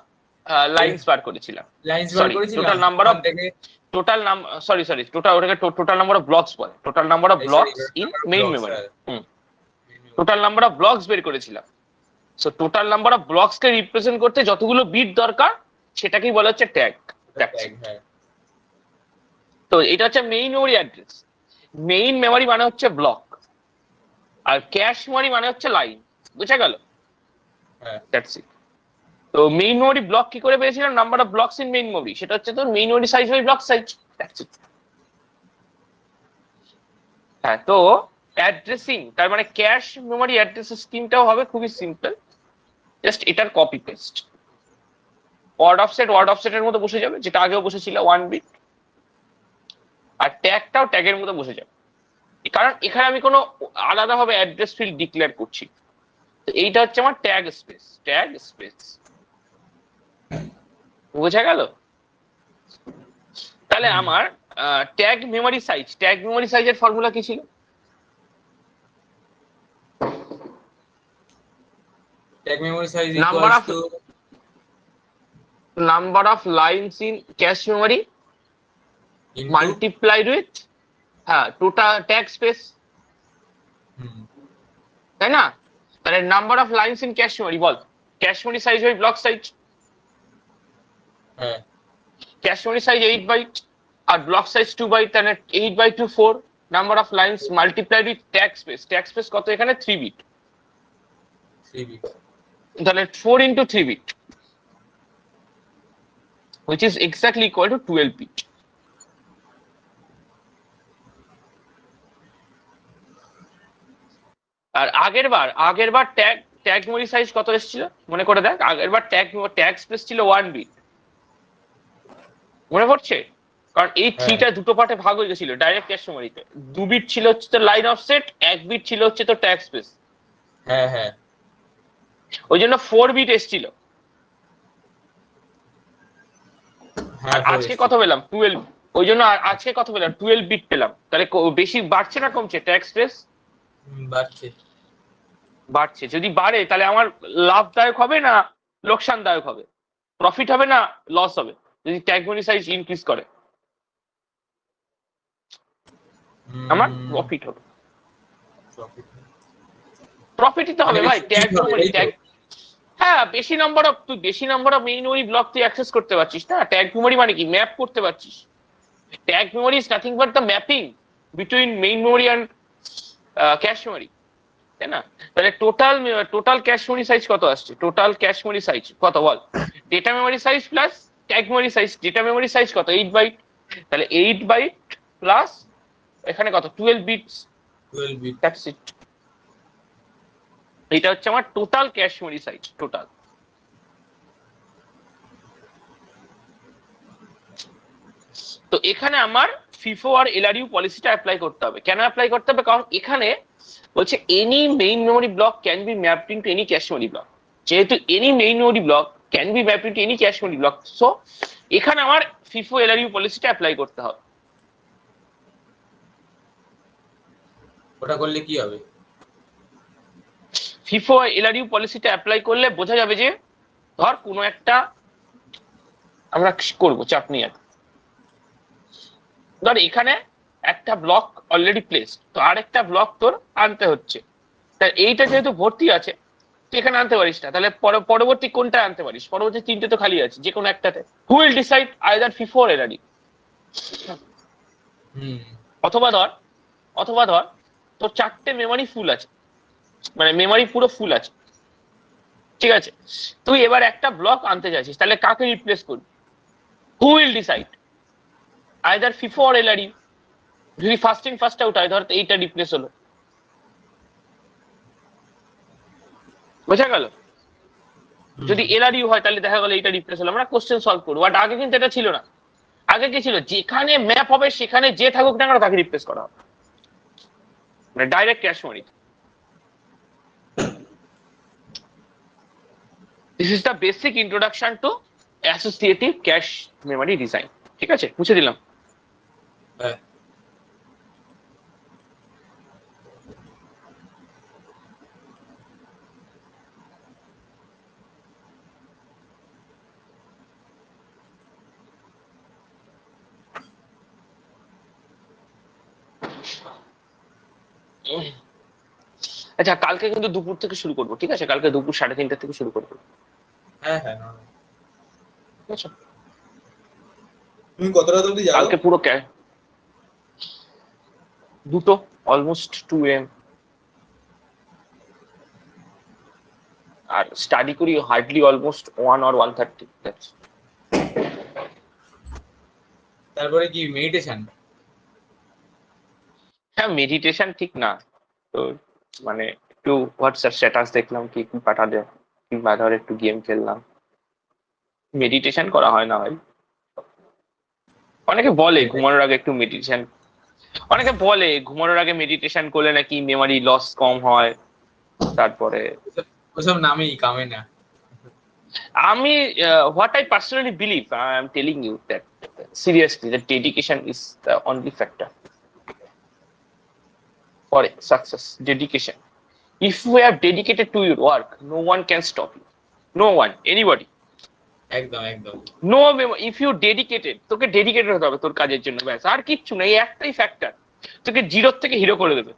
লাইনস বার করেছিলাম। Total number of total number of blocks বলে, total number of blocks in main memory. Total number of blocks বের করেছিলাম। So total number of blocks কে represent করতে যতগুলো বিট দরকার সেটাকেই বলা হচ্ছে ট্যাগ। তো এটা হচ্ছে main memory address. Main memory মানে হচ্ছে ব্লক, আর ক্যাশ মেমরি মানে হচ্ছে লাইন। বুঝা গেল? That's it. তো মেইন মেমোরি ব্লক কি করে পেয়েছিলাম, number of blocks in main memory, সেটা হচ্ছে তোর main memory size by block size. হ্যাঁ, তো অ্যাড্রেসিং তার মানে ক্যাশ মেমোরি অ্যাড্রেস স্কিমটাও হবে খুবই সিম্পল, জাস্ট এটার কপি পেস্ট। ওয়ার্ড অফসেটের মতো বসে যাবে, যেটা আগেও বসেছিল 1 বিট, আর ট্যাগটাও ট্যাগের মতো বসে যাবে, কারণ এখানে আমি কোনো আলাদাভাবে অ্যাড্রেস ফিল্ড ডিক্লেয়ার করছি। তো এইটা হচ্ছে আমার ট্যাগ স্পেস, ট্যাগ স্পেস। বোঝা গেল? তাহলে আমার ট্যাগ মেমোরি সাইজের ফর্মুলা কি ছিল? tag memory size Number equals of- to number of lines in cache memory into multiplied with total tag space, তাই না? তাহলে number of lines in cache memory বল, cache memory size by block size. হ্যাঁ cache memory size 8 byte আর block size 2 byte, তাহলে 8 by 2 4, number of lines multiplied with tag space. Tag space কত এখানে? 3 bit, 3 bit তাহলে 4 into 3 bit, which is exactly equal to 12 bit. আর আগের বার tag memory size কত এসেছিল মনে করে দেখ। আগের বার ট্যাগ স্পেস ছিল 1 বিট, মনে পড়ছে? কারণ এই থ্রিটা দুটো পার্টে ভাগ হয়ে গেছিল ডাইরেক্ট ক্যাশ মেমোরিতে। 2 বিট ছিল হচ্ছে তো লাইন অফসেট, 1 বিট ছিল হচ্ছে তো ট্যাগ স্পেস। হ্যাঁ হ্যাঁ ওই জন্য 4 বিট এসেছিল। আর আজকে কত পেলাম? 12। ওই জন্য আজকে কত পেলাম? 12 বিট পেলাম। তাহলে বেশি বাড়ছে না কমছে ট্যাগ স্পেস? বাড়ছে। যদি বাড়ে তাহলে আমার লাভদায়ক হবে না লোকসানদায়ক হবে? প্রফিট হবে না লস হবে যদি ট্যাগ মেমোরি সাইজ ইনক্রিজ করে? আমার প্রফিট হবে। প্রফিটই তো হবে ভাই। ট্যাগ মেমোরি ট্যাগ, হ্যাঁ, তুই বেশি number of main memory block তুই অ্যাক্সেস করতে পারছিস না। ট্যাগ মেমোরি মানে কি? ম্যাপ করতে পারছিস। Tag memory is nothing but the mapping between main memory and cache memory, তাই না? তাহলে টোটাল ক্যাশ মেমোরি সাইজ কত আসছে? টোটাল ক্যাশ মেমোরি সাইজ কত বল? Data memory size plus tag memory size. Data memory size কত? 8 byte. তাহলে 8 byte plus এখানে কত? 12 বিটস। 12 bit that's it. এটা হচ্ছে আমার total cache memory size, total. তো এখানে আমার ফিফো আর এলআরইউ পলিসিটা অ্যাপ্লাই করতে হবে। কেন অ্যাপ্লাই করতে হবে? কারণ এখানে বলছে any main memory block can be mapped into any cache memory block. যেহেতু any main memory block can be mapped into any cache memory block, so এখানে আমার ফিফো এলআরইউ পলিসিটা অ্যাপ্লাই করতে হবে। ওটা করলে কি হবে? ফিফো এলআরইউ পলিসিটা অ্যাপ্লাই করলে বোঝা যাবে যে ধর কোনো একটা আমরা করবো, চাপ নিয়ে ধর এখানে একটা ব্লক অলরেডি প্লেস, তো আরেকটা ব্লক তোর আনতে হচ্ছে। তাই এইটা যেহেতু ভর্তি আছে তুই এখানে আনতে পারিস না, তাহলে পরবর্তী কোনটা আনতে পারিস? পরবর্তী 3টে তো খালি আছে, যে কোনো একটাতে। Who will decide either FIFO or LRU? অথবা ধর তোর 4টে মেমোরি ফুল আছে, মানে মেমোরি পুরো ফুল আছে, ঠিক আছে? তুই এবার একটা ব্লক আনতে চাইছিস, তাহলে কাকে রিপ্লেস করবি? Who will decide either FIFO or LRU? যদি ফার্স্ট ইন ফার্স্ট আউট হয়, ধর এইটা রিপ্লেস হলো, বোঝা গেল? যদি এলআরইউ হয় তাহলে দেখা গেল এইটা রিপ্লেস হলো, আমরা কোশ্চেন সলভ করবো। বাট আগে কিন্তু এটা ছিল না। আগে কি ছিল? যেখানে ম্যাপ হবে সেখানে যে থাকুক না কেন তাকে রিপ্লেস করা হবে, মানে direct cache memory. This is the basic introduction to associative cache memory design. ঠিক আছে, মুছে দিলাম। আচ্ছা, কালকে কিন্তু দুপুর থেকে শুরু করবো, ঠিক আছে? কালকে দুপুর 3:30 থেকে শুরু করবো। হ্যাঁ হ্যাঁ ঠিক আছে, তুমি কত রাত অবধি যাও? কালকে পুরো দুটো, অলমোস্ট 2 AM। আর স্টাডি করি হার্ডলি অলমোস্ট 1 or 130। তারপরে কি মেডিটেশন? হ্যাঁ, মেডিটেশন ঠিক না তো, মানে একটু হোয়াটসঅ্যাপ স্ট্যাটাস দেখলাম, কি কি পাঠালে, কিংবা ধর একটু গেম খেললাম, মেডিটেশন করা হয় না ভাই। অনেকে বলে ঘুমানোর আগে একটু মেডিটেশন, অনেকে বলে ঘুমানোর আগে মেডিটেশন করলে নাকি মেমোরি লস কম হয়। তারপরে ওসব নামেই কামে না। আমি what I personally believe, I am telling you that seriously that dedication is the only factor for success. Dedication, if you have dedicated to your work, no one can stop you, no one, anybody, একদম একদম। no, if you dedicated, তোকে dedicated হতে হবে তোর কাজের জন্য, ব্যাস, আর কিচ্ছু না, এই একটাই ফ্যাক্টর তোকে জিরো থেকে হিরো করে দেবে।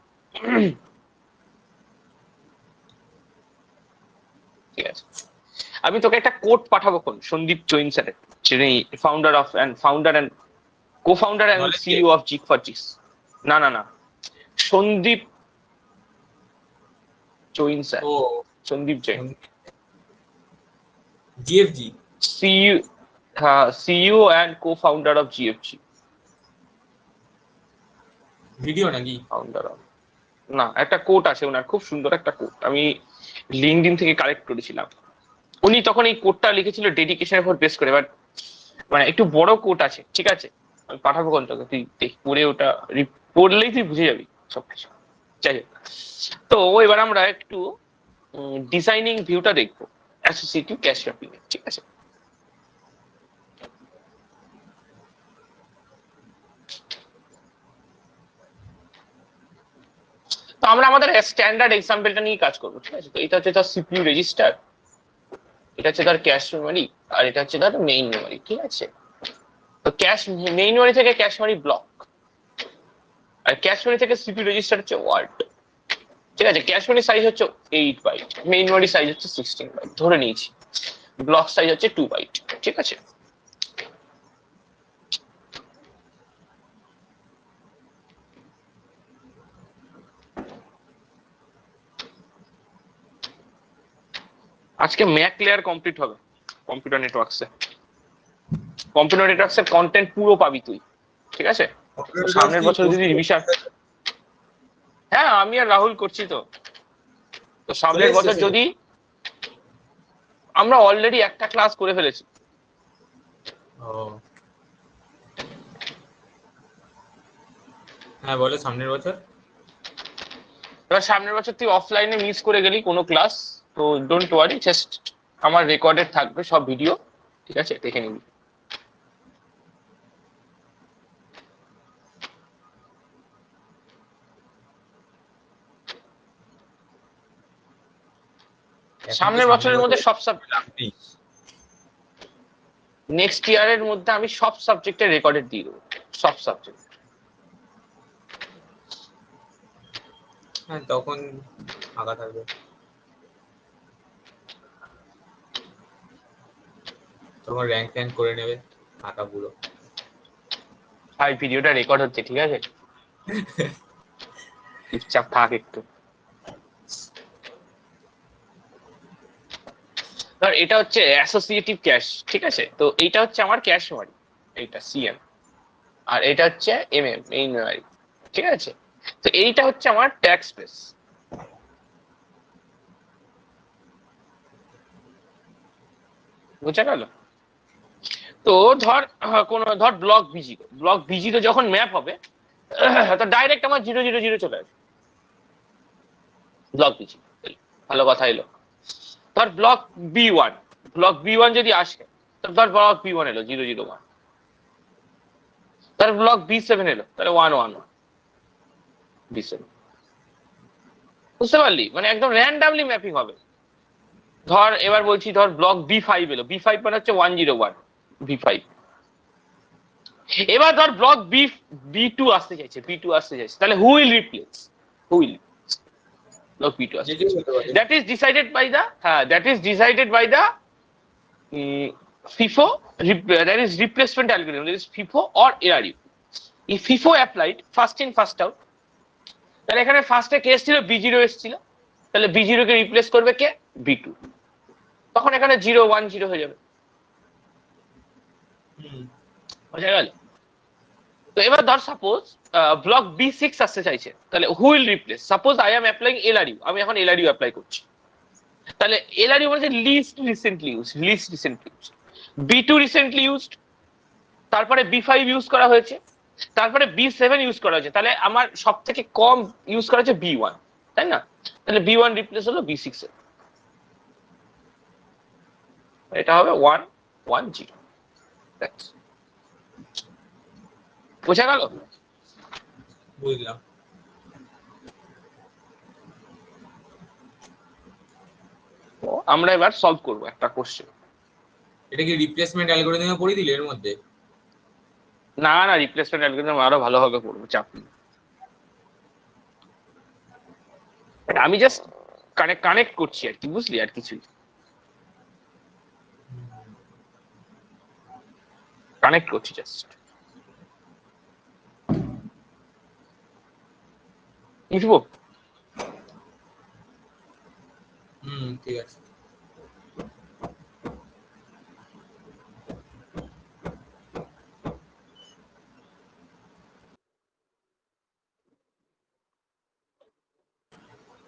ঠিক আছে, আমি তোকে একটা কোট পাঠাবো কোন, সন্দীপ জৈন স্যারের, যিনি founder and co-founder and Knowledge CEO of Geeks for জিস। না না না, সন্দীপ জৈন স্যার, ও Sandeep Jain, GFG. CEO and co-founder of GFG. Video নাকি? ফাউন্ডার অফ, না, একটা কোট আছে ওনার, খুব সুন্দর একটা কোট, আমি লিঙ্কডইন থেকে কালেক্ট করেছিলাম। উনি তখন এই কোটটা লিখেছিল ডেডিকেশনের উপর বেস করে, বাট মানে একটু বড় কোট আছে, ঠিক আছে, আমি পাঠাবো কোন তোকে, তুই দেখ, পড়ে ওটা, পড়লেই তুই বুঝে যাবি সবকিছু। যাই হোক, তো এবার আমরা একটু ডিজাইনিং ভিউটা দেখবো অ্যাসোসিয়েটিভ ক্যাশ ম্যাপিং, ঠিক আছে। তো আমরা আমাদের স্ট্যান্ডার্ড এক্সাম্পলটা নিয়ে কাজ করবো, ঠিক আছে। তো এটা হচ্ছে তার সিপিইউ রেজিস্টার, এটা হচ্ছে তার ক্যাশ মেমোরি, আর এটা হচ্ছে তার মেইন মেমোরি, ঠিক আছে। তো মেইন মেমোরি থেকে ক্যাশ মেমোরি ব্লক, আর ক্যাশ মেমোরি থেকে সিপিইউ রেজিস্টার হচ্ছে ওয়ার্ড, ঠিক আছে। ক্যাশ মেমোরি সাইজ হচ্ছে 8 বাইট, মেইন মেমোরি সাইজ হচ্ছে 16 বাইট ধরে নিয়েছি, ব্লক সাইজ হচ্ছে 2 বাইট, ঠিক আছে। আজকে ম্যাক লেয়ার কমপ্লিট হবে কম্পিউটার নেটওয়ার্কসে, কম্পিউটার নেটওয়ার্কসের কন্টেন্ট পুরো পাবি তুই, ঠিক আছে। তো সামনের বছর যদি রিভিশন, হ্যাঁ আমি আর রাহুল করছি তো। তো সামনের বছর যদি, আমরা অলরেডি একটা ক্লাস করে ফেলেছি। হ্যাঁ বলো, সামনের বছর। এবার সামনের বছর তুই অফলাইনে মিস করে গেলি কোনো ক্লাস, তো ডোন্ট ওয়ারি, জাস্ট আমার রেকর্ডেড থাকবে সব ভিডিও, ঠিক আছে, দেখে নিবি। সামনের বছরের মধ্যে সব সাবজেক্ট, নেক্সট ইয়ারের মধ্যে আমি সব সাবজেক্টের রেকর্ডেড দিয়ে দেবো, সব সাবজেক্ট। হ্যাঁ তখন ফাঁকা থাকবে, তখন র্যাঙ্ক ট্যাঙ্ক করে নেবে ফাঁকা পুরো। ভাই ভিডিওটা রেকর্ড হচ্ছে, ঠিক আছে, চুপচাপ থাক একটু। ধর এটা হচ্ছে অ্যাসোসিয়েটিভ ক্যাশ, ঠিক আছে। তো এইটা হচ্ছে আমার ক্যাশ মেমোরি, এইটা সিএম, আর এটা হচ্ছে এমএম, মেইন মেমোরি, ঠিক আছে। তো এইটা হচ্ছে আমার ট্যাগ স্পেস, বুঝা গেল। তো ধর ধর ব্লক বিজি তো যখন ম্যাপ হবে, তো ডাইরেক্ট আমার 000 চলে আসবে, ব্লক বিজি, ভালো কথা এলো। ধর ব্লক বি ওয়ান যদি আসে, তো ধর ব্লক বি1 এলো 001, ধর ব্লক বি7 এলো, তাহলে 111 বি7, বুঝতে পারলি, মানে একদম র্যান্ডামলি ম্যাপিং হবে। ধর এবার বলছি, ধর ব্লক বি5 এলো, বি5 মানে হচ্ছে 101 বি5। এবার ধর ব্লক বি2 আসতে চাইছে, তাহলে হু উইল রিপ্লেস ব্লক বি2 আসতে চাইছে, that is decided by the FIFO, that is replacement algorithm, that is FIFO or ARU. If FIFO applied, first in first out, তাহলে এখানে ফার্স্টে কে এসেছিল, B0 এসেছিল, তাহলে B0 কে রিপ্লেস করবে কে, B2, তখন এখানে 0 1 0 হয়ে যাবে। বোঝা গেল? তো এবার ধর সাপোজ ব্লক B6 আসতে চাইছে, তাহলে who will replace? Suppose I am applying LRU, আমি এখন এলআরইউ অ্যাপ্লাই করছি, তাহলে এলআরইউ মানে least recently used, B2 recently used, তারপরে B5 ইউজ করা হয়েছে, তারপরে B7 ইউজ করা হয়েছে, তাহলে আমার সব থেকে কম ইউজ করা হচ্ছে B1, তাই না? তাহলে B1 রিপ্লেস হলো B6 এর, এটা হবে 1 1 0। বোঝা গেল? বুঝলাম। আমরা এবার সলভ করব একটা কোশ্চেন। এটা কি রিপ্লেসমেন্ট অ্যালগরিদমে পড়ে দিলে এর মধ্যে? না না, রিপ্লেসমেন্ট অ্যালগরিদম আরো ভালোভাবে করবো, চাপ নেই। আমি জাস্ট কানেক্ট করছি আর কি, বুঝলি? আর কিছুই কানেক্ট করছি জাস্ট। লিখবো? ঠিক আছে।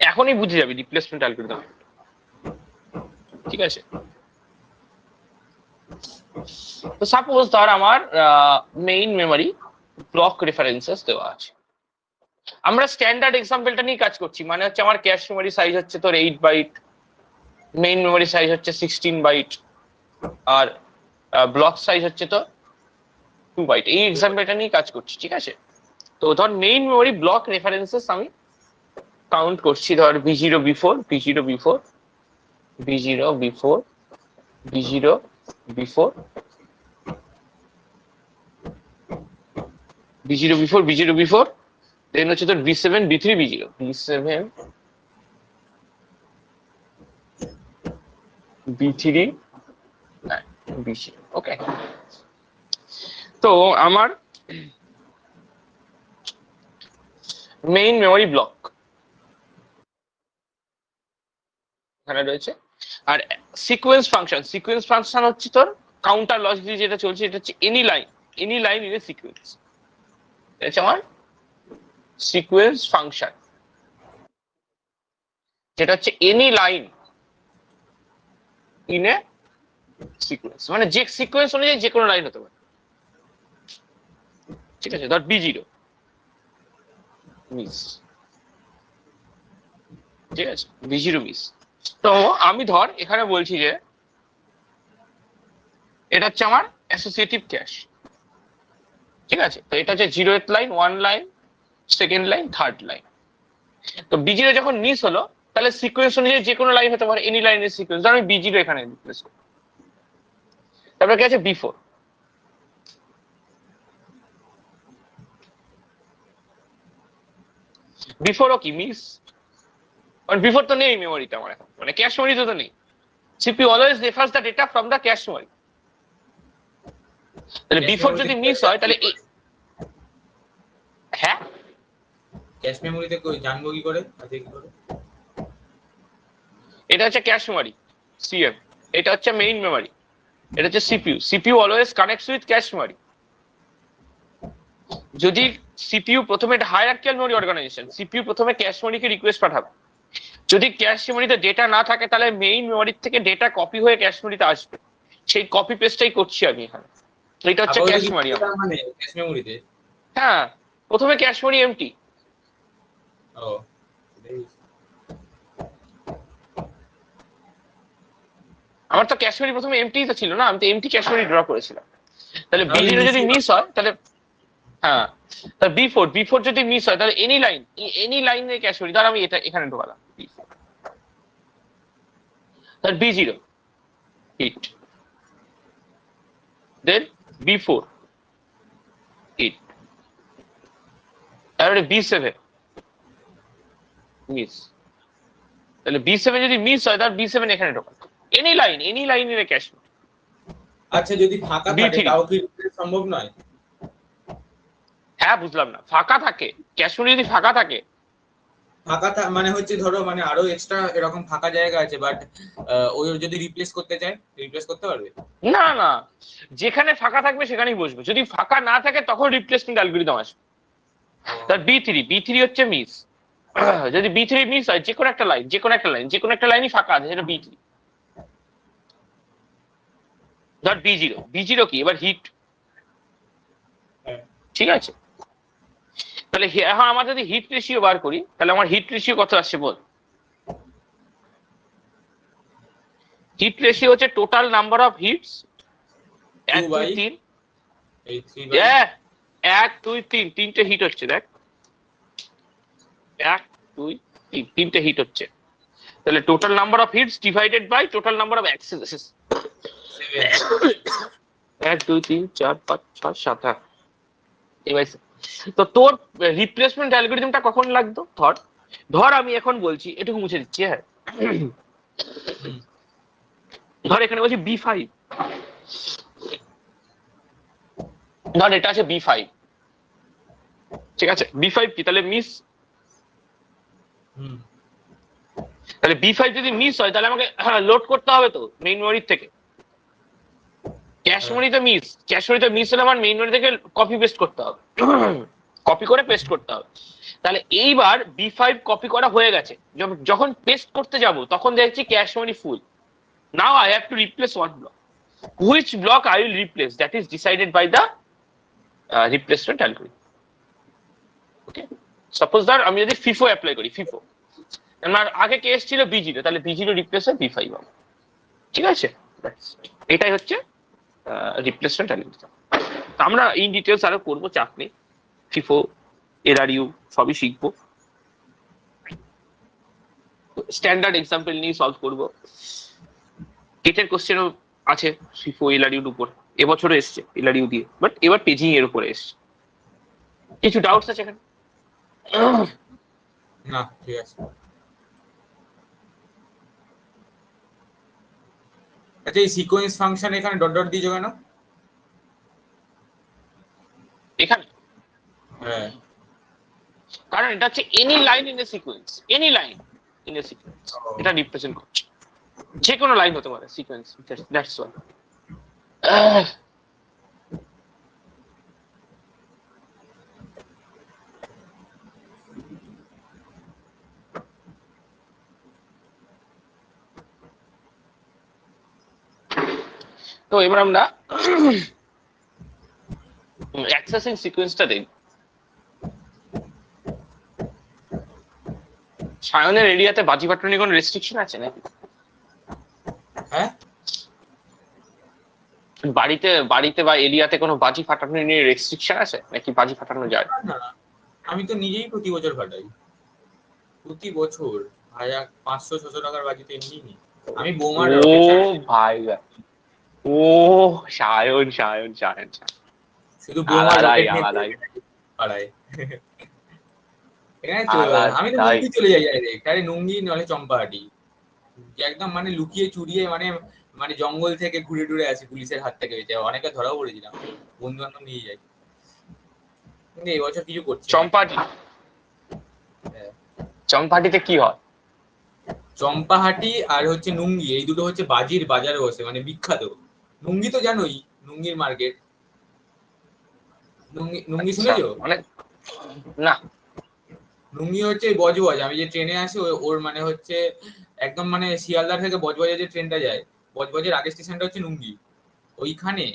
এখনই বুঝে যাবি রিপ্লেসমেন্ট অ্যালগরিদম, ঠিক আছে? তো সাপোজ ধর আমার মেইন মেমরি ব্লক রেফারেন্সেস দেওয়া আছে, আমরা স্ট্যান্ডার্ড এক্সাম্পলটা নিয়ে কাজ করছি, মানে হচ্ছে আমার ক্যাশ মেমরি সাইজ হচ্ছে তোর 8 বাইট, মেইন মেমরি সাইজ হচ্ছে 16 বাইট, আর ব্লক সাইজ হচ্ছে তো 2 বাইট। এই এক্সাম্পলটা নিয়ে কাজ করছি, ঠিক আছে? তো ধর মেইন মেমরি ব্লক রেফারেন্সেস আমি কাউন্ট করছি, ধর B0 B4 B0 B4 B0 B4 B0 B4 B0 B4 B0 B4, দেন হচ্ছে তোর B7 B3 B0 B7 B3 B0। ওকে, তো আমার মেইন মেমরি ব্লক এখানে রয়েছে, আর সিকোয়েন্স ফাংশন হচ্ছে তোর কাউন্টার লজিক যেটা চলছে, এটা হচ্ছে any line in a sequence, এটা হচ্ছে আমার সিকোয়েন্স ফাংশন, যেটা হচ্ছে any line in a sequence, মানে যে সিকোয়েন্স অনুযায়ী যে কোনো লাইন হতে পারে, ঠিক আছে? ধর B0 মিস, ঠিক আছে? B0 miss. তো আমি ধর এখানে বলছি যে এটা হচ্ছে আমার অ্যাসোসিয়েটিভ ক্যাশ, ঠিক আছে? তো এটা হচ্ছে 0th line, 1 line, second line, third line. তো B0 যখন মিস হলো, তাহলে সিকোয়েন্স অনুযায়ী যে কোনো লাইন হতে পারে, এনি লাইনের সিকোয়েন্স, ধর আমি B0 এখানে রিপ্লেস করি। তারপরে কি আছে? B4 ও কি মিস, কারণ B4 তো নেই মেমোরিতে আমার এখন, মানে ক্যাশ মেমোরিতে তো নেই। CPU always refers the data from the cache memory, তাহলে B4 যদি মিস হয় তাহলে হ্যাঁ, ক্যাশ মেমোরিতে কই জানবো কি করে, আছে কি করে? এটা হচ্ছে ক্যাশ মেমোরি CM, এটা হচ্ছে মেইন মেমোরি, এটা হচ্ছে CPU always connects with cache memory. যদি CPU প্রথমে এটা হায়ারার্কিয়াল মেমোরি অর্গানাইজেশন, CPU প্রথমে ক্যাশ মেমোরিকে রিকোয়েস্ট পাঠাবে, যদি ক্যাশ মেমোরিতে ডেটা না থাকে তাহলে মেইন মেমোরি থেকে ডেটা কপি হয়ে ক্যাশ মেমোরিতে আসবে, সেই কপি পেস্টটাই করছি আমি এখানে। এটা হচ্ছে ক্যাশ মেমোরি, মানে ক্যাশ মেমোরিতে। হ্যাঁ, প্রথমে ক্যাশ মেমোরি এমটি। ও, আমার তো ক্যাশ মেমোরি প্রথমে এমটি তো ছিল না, আমি তো এমটি ক্যাশ মেমোরি ড্র করেছিলাম। তাহলে B0 যদি মিস হয় তাহলে হ্যাঁ, তাহলে B4 যদি মিস হয় তাহলে এনি লাইনের ক্যাশ মেমোরি, ধর আমি এটা এখানে ঢোকালাম B4, তাহলে B0 হিট, দেন B4 হিট, তারপরে B7 মিস, তাহলে B7 যদি মিস হয় তাহলে B7 এখানে ঢোকাল, এনি লাইনের ক্যাশ মেমোরি। আচ্ছা, যদি ফাঁকা থাকে তাও কি সম্ভব নয়? হ্যাঁ, বুঝলাম না, ফাঁকা থাকে ক্যাশ মেমোরি যদি ফাঁকা থাকে মানে হচ্ছে ধরো মানে আরো এক্সট্রা এরকম ফাঁকা জায়গা আছে, বাট ওই যদি রিপ্লেস করতে চায় রিপ্লেস করতে পারবে? না না, যেখানে ফাঁকা থাকবে সেখানেই বসবে, যদি ফাঁকা না থাকে তখন রিপ্লেসমেন্ট অ্যালগরিদম আসবে। তার বি থ্রি হচ্ছে মিস। যদি বি3 মিস হয়, যে কোনো একটা লাইন, যে কোনো একটা লাইনই ফাঁকা আছে, সেটা বি3। ধর বি জিরো কি এবার হিট, ঠিক আছে? তাহলে হ্যাঁ, আমার যদি হিট রেশিও বার করি, তাহলে আমার হিট রেশিও কত আসছে বল? হিট রেশিও হচ্ছে টোটাল নাম্বার অফ হিটস, 1 2 3, 1 2 3, তিনটে হিট হচ্ছে, দেখ 1 2 3, তিনটে হিট হচ্ছে। তাহলে total number of hits divided by total number of access, 1 2 3 4 5 6 7 8। এবার তো তোর রিপ্লেসমেন্ট অ্যালগরিদমটা কখন লাগতো? ধর আমি এখন বলছি, এটুকু মুছে দিচ্ছি, হ্যাঁ। ধর এখানে বলছি B5, ধর এটা আছে B5, ঠিক আছে? B5 কি তাহলে মিস, তাহলে B5 যদি মিস হয় তাহলে আমাকে লোড করতে হবে তো মেইন মেমোরি থেকে। ক্যাশ মেমোরিতে মিস হলে আমার মেইন মেমোরি থেকে কপি পেস্ট করতে হবে, কপি করে পেস্ট করতে হবে। তাহলে এইবার B5 কপি করা হয়ে গেছে, যখন পেস্ট করতে যাব তখন দেখছি cache memory full. Now I have to replace one block. Which block I will replace, that is decided by the replacement algorithm. Okay, suppose ধর আমি যদি ফিফো অ্যাপ্লাই করি, ফিফো আমার আগে কেস ছিল B0, তাহলে B0 রিপ্লেস হয় B5 হবে, ঠিক আছে? এটাই হচ্ছে রিপ্লেসমেন্ট অ্যালগরিদম। আমরা ইন ডিটেলস আরো করবো, চাপ নেই। ফিফো, এলআরইউ সবই শিখবো, স্ট্যান্ডার্ড এক্সাম্পল নিয়ে সলভ করবো। কেটের কোশ্চেনও আছে ফিফো এলআরইউর উপর, এবছরও এসছে এলআরইউ দিয়ে, বাট এবার পেজিং এর উপরে এসছে। কিছু ডাউটস আছে এখানে? না, ঠিক আছে। আচ্ছা, এই সিকোয়েন্স ফাংশন এখানে ডট ডট দিয়েছো কেন এখানে? হ্যাঁ, কারণ এটা হচ্ছে any line in a sequence, any line in a sequence এটা রিপ্রেজেন্ট করছে, যে কোনো লাইন হতে পারে সিকোয়েন্স, দ্যাটস ওয়াই। তো এবার আমরা অ্যাক্সেসিং সিকোয়েন্সটা দেখব। সায়নের এরিয়াতে বাজি ফাটানোর কোনো রেস্ট্রিকশন আছে নাকি? হ্যাঁ, বাড়িতে বা এরিয়াতে কোনো বাজি ফাটানো নিয়ে রেস্ট্রিকশন আছে নাকি বাজি ফাটানো যায়? না, আমি তো নিজেই প্রতি বছর ফাটাই, প্রতি বছর 500-600 টাকার বাজিতে এমনি নি। আমি বোমার ও ভাই, ও সায়ন সায়ন সায়ন, শুধু বোমার আলাদাই রকেট আলাদাই পাড়ায়। এখানে আমি তো নুঙ্গি চলে যাই ডাইরেক্ট, আরে নুঙ্গি নলে চম্পাহাটি, একদম মানে লুকিয়ে চুরিয়ে মানে মানে জঙ্গল থেকে ঘুরে ঘুরে আসি পুলিশের হাত থেকে বেঁচে, অনেকে ধরাও পড়েছিলাম, বন্ধু বান্ধব নিয়ে যাই। কিন্তু এই বছর কিছু করছি না। চম্পাহাটি, চম্পাহাটিতে কি হয়? চম্পাহাটি আর হচ্ছে নুঙ্গি, এই দুটো হচ্ছে বাজির বাজারে বসে, মানে বিখ্যাত। নুঙ্গি তো জানোই, নুঙ্গির মার্কেট। নুঙ্গি শুনেছো? মানে না, নুঙ্গি হচ্ছে বজবজ, আমি যে ট্রেনে আসি ওর মানে হচ্ছে একদম মানে শিয়ালদা থেকে বজবজে যে ট্রেনটা যায়, বজবজের আগের স্টেশনটা হচ্ছে নুঙ্গি। ওইখানে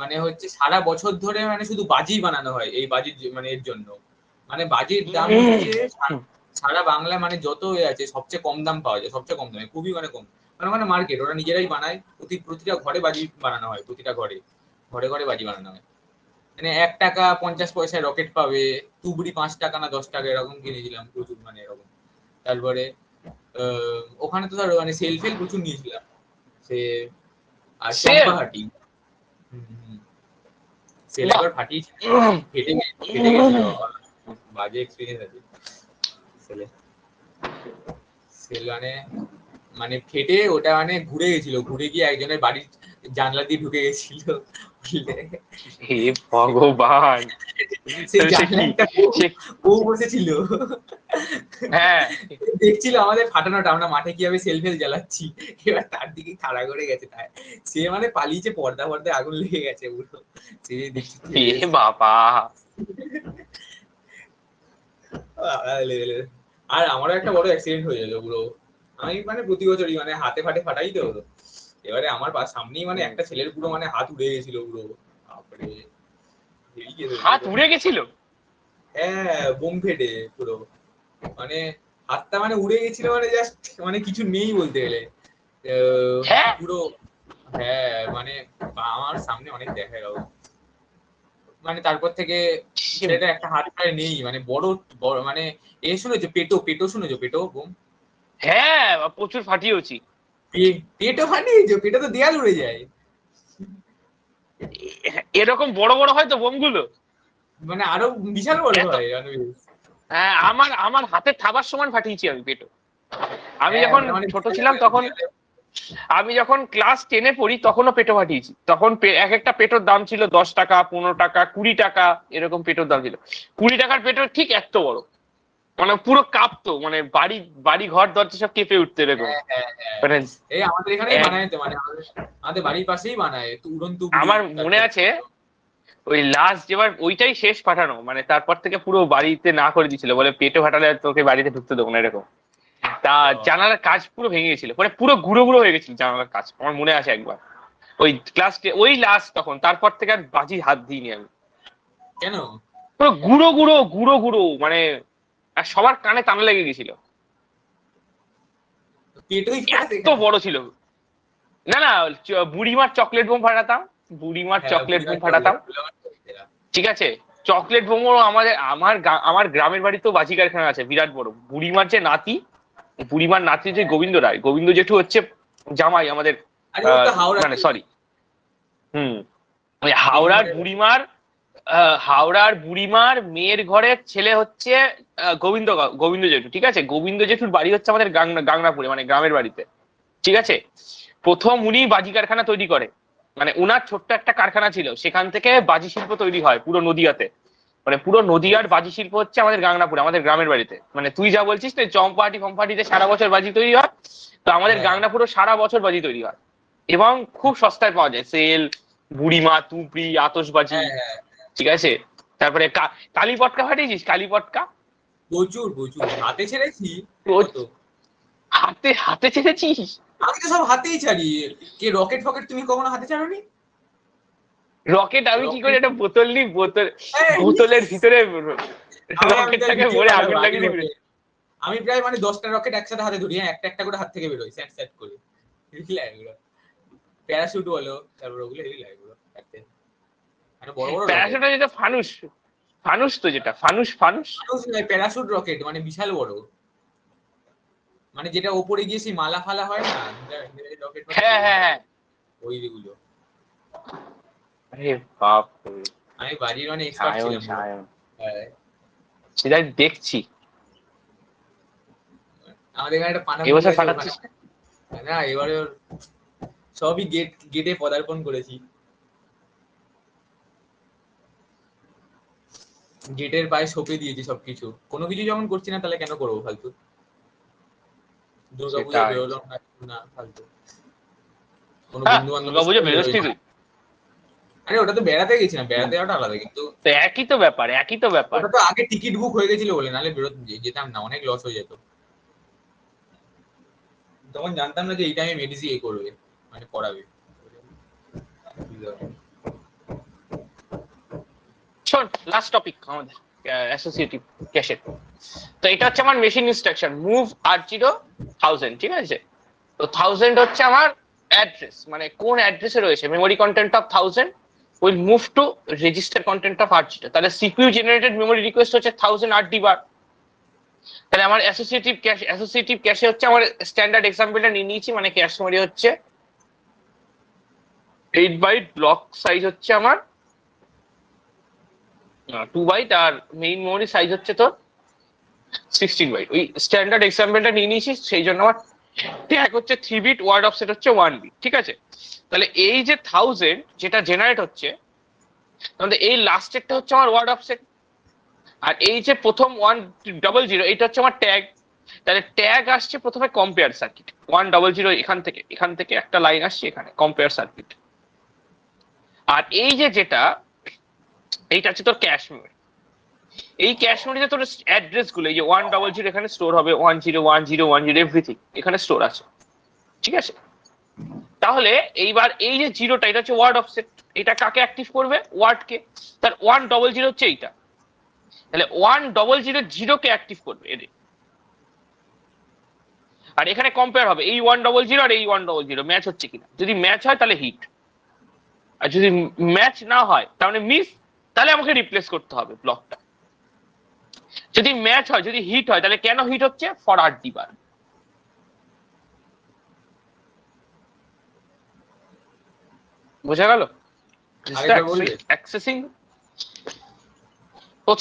মানে হচ্ছে সারা বছর ধরে মানে শুধু বাজি বানানো হয়, এই বাজির মানে এর জন্য। মানে বাজির দাম হচ্ছে সারা বাংলা মানে যত আছে সবচেয়ে কম দাম পাওয়া যায়, সবচেয়ে কম দামে, খুবই মানে কম। মানে মার্কেট ওরা নিজেরাই বানায়, প্রতিটা ঘরে বাজি বানানো হয়, প্রতিটা ঘরে ঘরে ঘরে বাজি বানানো হয়। মানে 1 টাকা 50 পয়সায় রকেট পাবে, তুবড়ি 5 টাকা না 10 টাকা এরকম কিনেছিলাম প্রচুর, মানে এরকম। তারপরে ওখানে তো ধরো মানে সেল প্রচুর নিয়েছিলাম সে। আর চম্পাহাটি সেল একবার ফাটিয়েছি, ফেটে গেছিল, বাজে এক্সপিরিয়েন্স আছে সেলে। সেল মানে ফেটে ওটা মানে ঘুরে গেছিল, ঘুরে গিয়ে একজনের বাড়ির জানলা দিয়ে ঢুকে গেছিল। হে ভগবান, সেই জানলাটা ও বসেছিল, হ্যাঁ দেখছিল আমাদের ফাটানোটা, আমরা মাঠে কিভাবে সেলফেল জ্বালাচ্ছি, এবার তার দিকে তাড়া করে গেছে। তাই সে মানে পালিয়েছে, পর্দা পর্দায় আগুন লেগে গেছে পুরো। সে দেখছি এ বাবা। আর আমারও একটা বড় অ্যাক্সিডেন্ট হয়ে যেত পুরো। আমি মানে প্রতি বছরই মানে হাতে ফাটে ফাটাই তো। এবারে আমার সামনেই মানে একটা ছেলের পুরো মানে হাত উড়ে গেছিল পুরো। বাপরে, হাত উড়ে গেছিল? হ্যাঁ, বোম ফেটে পুরো মানে হাতটা মানে উড়ে গেছিল, মানে জাস্ট মানে কিছু নেই বলতে গেলে হ্যাঁ পুরো। হ্যাঁ মানে আমার সামনে অনেক দেখা গেল। মানে তারপর থেকে সেটা একটা হাত প্রায় নেই, মানে বড় বড় মানে শুনেছো পেটো, পেটো শুনেছো পেটো বোম? হ্যাঁ প্রচুর ফাটিয়েছি। পেটো ফাটিয়েছো? পেটো তো দেয়াল উড়ে যায়। এরকম বড় বড় হয় তো বোমগুলো? মানে আরো বিশাল বড় হয়। হ্যাঁ আমার আমার হাতের থাবার সমান ফাটিয়েছি আমি পেটো। আমি হ্যাঁ, যখন ওটা মানে ছোট ছিলাম তখন, আমি যখন ক্লাস 10-এ পড়ি তখনও পেটো ফাটিয়েছি। তখন এক একটা পেটোর দাম ছিল 10 টাকা, 15 টাকা, 20 টাকা, এরকম পেটোর দাম ছিল। 20 টাকার পেটো ঠিক এত বড়, মানে পুরো কাঁপতো, মানে বাড়ি বাড়ি ঘর দরজা সব কেঁপে উঠতো এরকম। হ্যাঁ হ্যাঁ হ্যাঁ, মানে এই আমাদের এখানেই বানায় তো, মানে আমাদের বাড়ির পাশেই বানায় উড়ন্ত বুড়ি। আমার মনে আছে ওই লাস্ট যেবার ওইটাই শেষ পাঠানো, মানে তারপর থেকে পুরো বাড়িতে না করে দিয়েছিল, বলে পেটে ফাটালে আর তোকে বাড়িতে ঢুকতে দেবো না এরকম। তা জানালার কাজ পুরো ভেঙে গেছিল, মানে পুরো গুঁড়ো গুঁড়ো হয়ে গেছিল জানালার কাজ, আমার মনে আছে একবার। ওই ক্লাস ওই লাস্ট তখন, তারপর থেকে আর বাজি হাত দিইনি আমি। কেন? পুরো গুঁড়ো গুঁড়ো গুঁড়ো গুঁড়ো, মানে আর সবার কানে টানা লেগে গেছিল, পেটোই এত বড় ছিল। না না, বুড়িমার চকলেট বোম ফাটাতাম, বুড়িমার চকলেট বোম ফাটাতাম, ঠিক আছে। চকলেট বোমও আমাদের আমার গ্রামের বাড়িতেও বাজি কারখানা আছে বিরাট বড়। বুড়িমার যে নাতি, বুড়িমার নাতি যে গোবিন্দ রায়, গোবিন্দ জেঠু হচ্ছে জামাই আমাদের, আরে ও তো হাওড়া, মানে সরি, ওই হাওড়ার বুড়িমার, হাওড়ার বুড়িমার মেয়ের ঘরের ছেলে হচ্ছে গোবিন্দ গোবিন্দ জেঠু, ঠিক আছে। গোবিন্দ জেঠুর বাড়ি হচ্ছে আমাদের গাংনাপুরে, মানে গ্রামের বাড়িতে, ঠিক আছে। প্রথম উনি বাজি কারখানা তৈরি করে, মানে উনার ছোট্ট একটা কারখানা ছিল, সেখান থেকে বাজি শিল্প তৈরি হয় পুরো নদিয়াতে। মানে পুরো নদিয়ার বাজি শিল্প হচ্ছে আমাদের গাংনাপুরে, আমাদের গ্রামের বাড়িতে। মানে তুই যা বলছিস না চম্পাহাটি ফম্পাহাটিতে সারা বছর বাজি তৈরি হয়, তো আমাদের গাংনাপুরে সারা বছর বাজি তৈরি হয়, এবং খুব সস্তায় পাওয়া যায়। সেল, বুড়িমা, তুবড়ি, আতশবাজি, ঠিক আছে। তারপরে কালী পটকা ফাটিয়েছিস? কালী পটকা প্রচুর প্রচুর হাতে ছেড়েছি। হাতে হাতে ছেড়েছিস? আমি তো সব হাতেই ছাড়ি। কে রকেট ফকেট তুমি কখনো হাতে ছাড়োনি? রকেট আমি কি করে, একটা বোতল নি, বোতলের ভিতরে রকেটটাকে ভরে আগুন লাগিয়ে দিবি? আমি প্রায় মানে 10টা রকেট একসাথে হাতে ধরি, একটা একটা করে হাত থেকে বেরোয় স্যাট স্যাট করে। প্যারাশুট বলো, তারপর ওগুলো হেভি লাগে পুরো হাতে। মানে বড় বড় প্যারাশুট যেটা ফানুস, ফানুস তো যেটা ফানুস, ফানুস প্যারাশুট রকেট মানে বিশাল বড়, মানে যেটা ওপরে গিয়ে সেই মালা ফালা হয় না রকেট। হ্যাঁ হ্যাঁ হ্যাঁ, ওইগুলো। আরে বাপ, আমি বাড়ির মানে এক্সপার্ট ছিলাম। সেটাই দেখছি। আমাদের এখানে একটা পানা এবছর ফাটাচ্ছিস না? এবারে সবই গেটে পদার্পণ করেছি। গেটের পায়ে সঁপে দিয়েছি সবকিছু। কোনো কিছু যখন করছি না তাহলে কেন করবো ফালতু? দুর্গাপূজা বেরোলো না ফালতু, কোনো বন্ধু বান্ধব দুর্গাপূজা বেরোচ্ছি তুই? আরে ওটা তো বেড়াতে গেছিলাম, বেড়াতে যাওয়াটা আলাদা, কিন্তু একই তো ব্যাপার, একই তো ব্যাপার। ওটা তো আগে টিকিট বুক হয়ে গেছিল বলে, নাহলে যেতাম না, অনেক লস হয়ে যেত। তখন জানতাম না যে এই টাইমে মেডিসি করবে, মানে পড়াবে। শোন, লাস্ট টপিক আমাদের অ্যাসোসিয়েটিভ ক্যাশের। তো এটা হচ্ছে আমার মেশিন ইনস্ট্রাকশন, মুভ R0 1000, ঠিক আছে। তো 1000 হচ্ছে আমার অ্যাড্রেস, মানে কোন অ্যাড্রেসে রয়েছে memory content of 1000 will move to register content of R0। তাহলে সিপিইউ জেনারেটেড মেমোরি রিকোয়েস্ট হচ্ছে 1000 RD বার। তাহলে আমার অ্যাসোসিয়েটিভ ক্যাশে হচ্ছে, আমার স্ট্যান্ডার্ড এক্সাম্পলটা নিয়ে নিয়েছি, মানে ক্যাশ মেমোরি হচ্ছে 8 বাইট, ব্লক সাইজ হচ্ছে আমার 2 বাইট, আর মেইন মেমোরি সাইজ হচ্ছে তোর 16 বাইট। ওই স্ট্যান্ডার্ড এক্সাম্পলটা নিয়ে নিয়েছি, সেই জন্য আমার ট্যাগ হচ্ছে 3 বিট, ওয়ার্ড অফসেট হচ্ছে 1 বিট, ঠিক আছে। তাহলে এই যে 1000 যেটা জেনারেট হচ্ছে, তাহলে এই লাস্টেরটা হচ্ছে আমার ওয়ার্ড অফসেট। আর এই যে প্রথম 100 এটা হচ্ছে আমার ট্যাগ, তাহলে ট্যাগ আসছে প্রথমে কম্পেয়ার সার্কিট 100 এখান থেকে একটা লাইন আসছে এখানে কম্পেয়ার সার্কিট। আর এই যে যেটা এইটা হচ্ছে তোর ক্যাশ মেমোরি। এই ক্যাশ মেমোরিতে তোর অ্যাড্রেস গুলো এই যে 100 এখানে স্টোর হবে, 101010 এভরিথিং এখানে স্টোর আছে, ঠিক আছে। তাহলে এইবার এই যে জিরোটা এটা হচ্ছে ওয়ার্ড অফসেট, এটা কাকে অ্যাক্টিভ করবে? ওয়ার্ডকে। তার 100 হচ্ছে এইটা, তাহলে 100 কে অ্যাক্টিভ করবে এদের। আর এখানে কম্পেয়ার হবে এই 100 আর এই 100 ম্যাচ হচ্ছে কিনা, যদি ম্যাচ হয় তাহলে হিট, আর যদি ম্যাচ না হয় তাহলে মিস, তাহলে আমাকে রিপ্লেস করতে হবে ব্লকটা। যদি ম্যাচ হয়, যদি হিট হয়, তাহলে কেন হিট হচ্ছে? ফর RD বার। বোঝা গেল? অ্যাক্সেসিং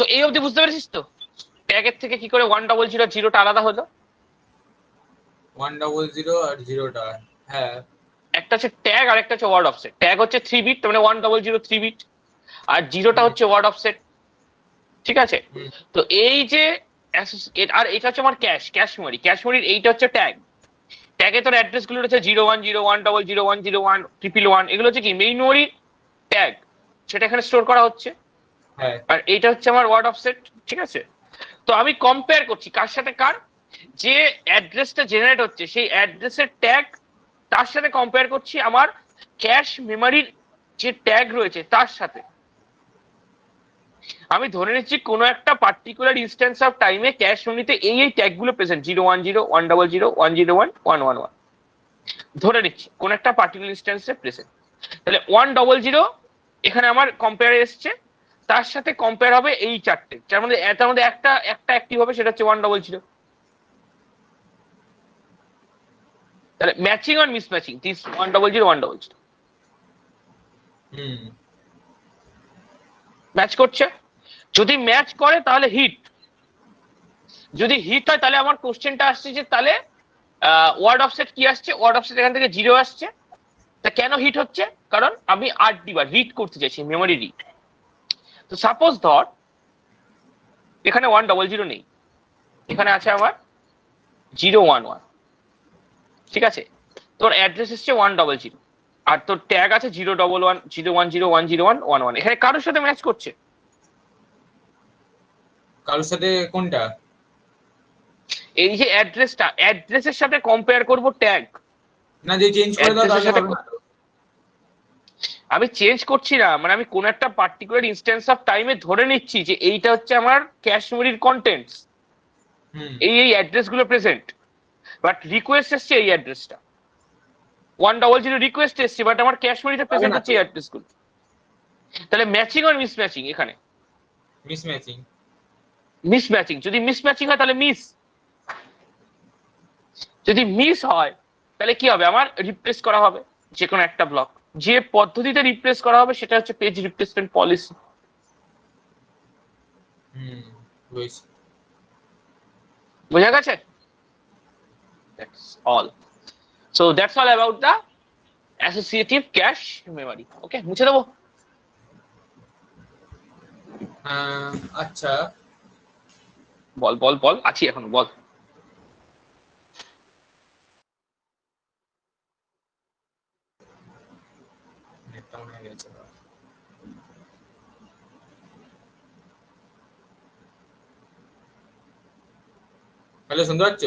তো এই অবধি বুঝতে পেরেছিস তো ট্যাগের থেকে কি করে 100 আর জিরোটা আলাদা হলো? 100 আর জিরোটা, হ্যাঁ। একটা হচ্ছে ট্যাগ আর একটা হচ্ছে ওয়ার্ড অফসেট। ট্যাগ হচ্ছে 3 বিট, তার মানে 100 3 বিট, আর জিরোটা হচ্ছে ওয়ার্ড অফসেট, ঠিক আছে। তো এই যে আর এটা হচ্ছে আমার ক্যাশ মেমোরি। ক্যাশ মেমোরির এইটা হচ্ছে ট্যাগ। ট্যাগে তোর অ্যাড্রেস গুলো রয়েছে 01010010010111, এগুলো হচ্ছে কি মেইন মেমোরির ট্যাগ, সেটা এখানে স্টোর করা হচ্ছে। আর এইটা হচ্ছে আমার ওয়ার্ড অফসেট, ঠিক আছে। তো আমি কম্পেয়ার করছি কার সাথে কার, যে অ্যাড্রেসটা জেনারেট হচ্ছে সেই অ্যাড্রেসের ট্যাগ তার সাথে কম্পেয়ার করছি আমার ক্যাশ মেমোরির যে ট্যাগ রয়েছে তার সাথে। আমি ধরে নিচ্ছি কোনো একটা পার্টিকুলার ইনস্ট্যান্স অফ টাইমে ক্যাশ মেমোরিতে এই ট্যাগ গুলো প্রেজেন্ট 010100100111 ধরে নিচ্ছি কোন একটা পার্টিকুলার ইনস্ট্যান্সে প্রেজেন্ট। তাহলে 100 এখানে আমার কম্পেয়ার এসছে, তার সাথে কম্পেয়ার হবে এই চারটে, যার মধ্যে এটার মধ্যে একটা অ্যাক্টিভ হবে, সেটা হচ্ছে 100। তাহলে ম্যাচিং আর মিসম্যাচিং দিস 100 ম্যাচ করছে। যদি ম্যাচ করে তাহলে হিট, যদি হিট হয় তাহলে আমার কোশ্চেনটা আসছে যে তাহলে ওয়ার্ড অফসেট কি আসছে? ওয়ার্ড অফসেট এখান থেকে 0 আসছে। তা কেন হিট হচ্ছে? কারণ আমি RD বার রিড করতে চাইছি, মেমোরি রিড। তো সাপোজ ধর এখানে 100 নেই, এখানে আছে আমার 011, ঠিক আছে। তোর অ্যাড্রেস এসছে 100 আর তোর ট্যাগ আছে 01101010111, এখানে কারোর সাথে ম্যাচ করছে? কারোর সাথে কোনটা? এই যে অ্যাড্রেসটা, অ্যাড্রেসের সাথে কম্পেয়ার করব ট্যাগ। না, যে চেঞ্জ করে দাও তাহলে হবে না। আমি চেঞ্জ করছি না, মানে আমি কোন একটা পার্টিকুলার ইনস্ট্যান্স অফ টাইমে ধরে নিচ্ছি যে এইটা হচ্ছে আমার ক্যাশ মেমোরির কন্টেন্টস, এই অ্যাড্রেস গুলো প্রেজেন্ট, বাট রিকোয়েস্ট এসছে এই অ্যাড্রেসটা 100 রিকোয়েস্ট এসছে, বাট আমার ক্যাশ মেমোরিতে প্রেজেন্ট হচ্ছে এই অ্যাড্রেস গুলো। তাহলে ম্যাচিং আর মিসম্যাচিং? এখানে মিসম্যাচিং। যদি মিসম্যাচিং হয় তাহলে মিস, যদি মিস হয় তাহলে কি হবে? আমার রিপ্লেস করা হবে যে কোনো একটা ব্লক। যে পদ্ধতিতে রিপ্লেস করা হবে সেটা হচ্ছে পেজ রিপ্লেসমেন্ট পলিসি। বোঝা গেছে? That's all. So that's all about the associative cache memory. Okay, মুছে দেবো? আচ্ছা, বল বল বল, আছি এখন, বল। হ্যালো, শুনতে পাচ্ছ?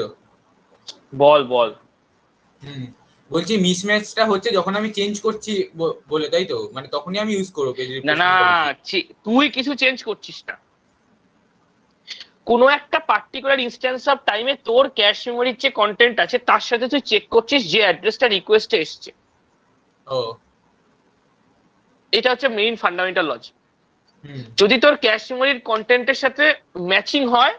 বল বল। বলছি মিসম্যাচটা হচ্ছে যখন আমি চেঞ্জ করছি বলে, তাই তো? মানে তখনই আমি ইউজ করব পেজ না না, তুই কিছু চেঞ্জ করছিস না। কোনো একটা পার্টিকুলার ইনস্ট্যান্স অফ টাইমে তোর ক্যাশ মেমোরির যে কন্টেন্ট আছে তার সাথে তুই চেক করছিস যে অ্যাড্রেসটা রিকোয়েস্টে এসছে। ও, এটা হচ্ছে মেইন ফান্ডামেন্টাল লজিক। যদি তোর ক্যাশ মেমোরির কন্টেন্টের সাথে ম্যাচিং হয়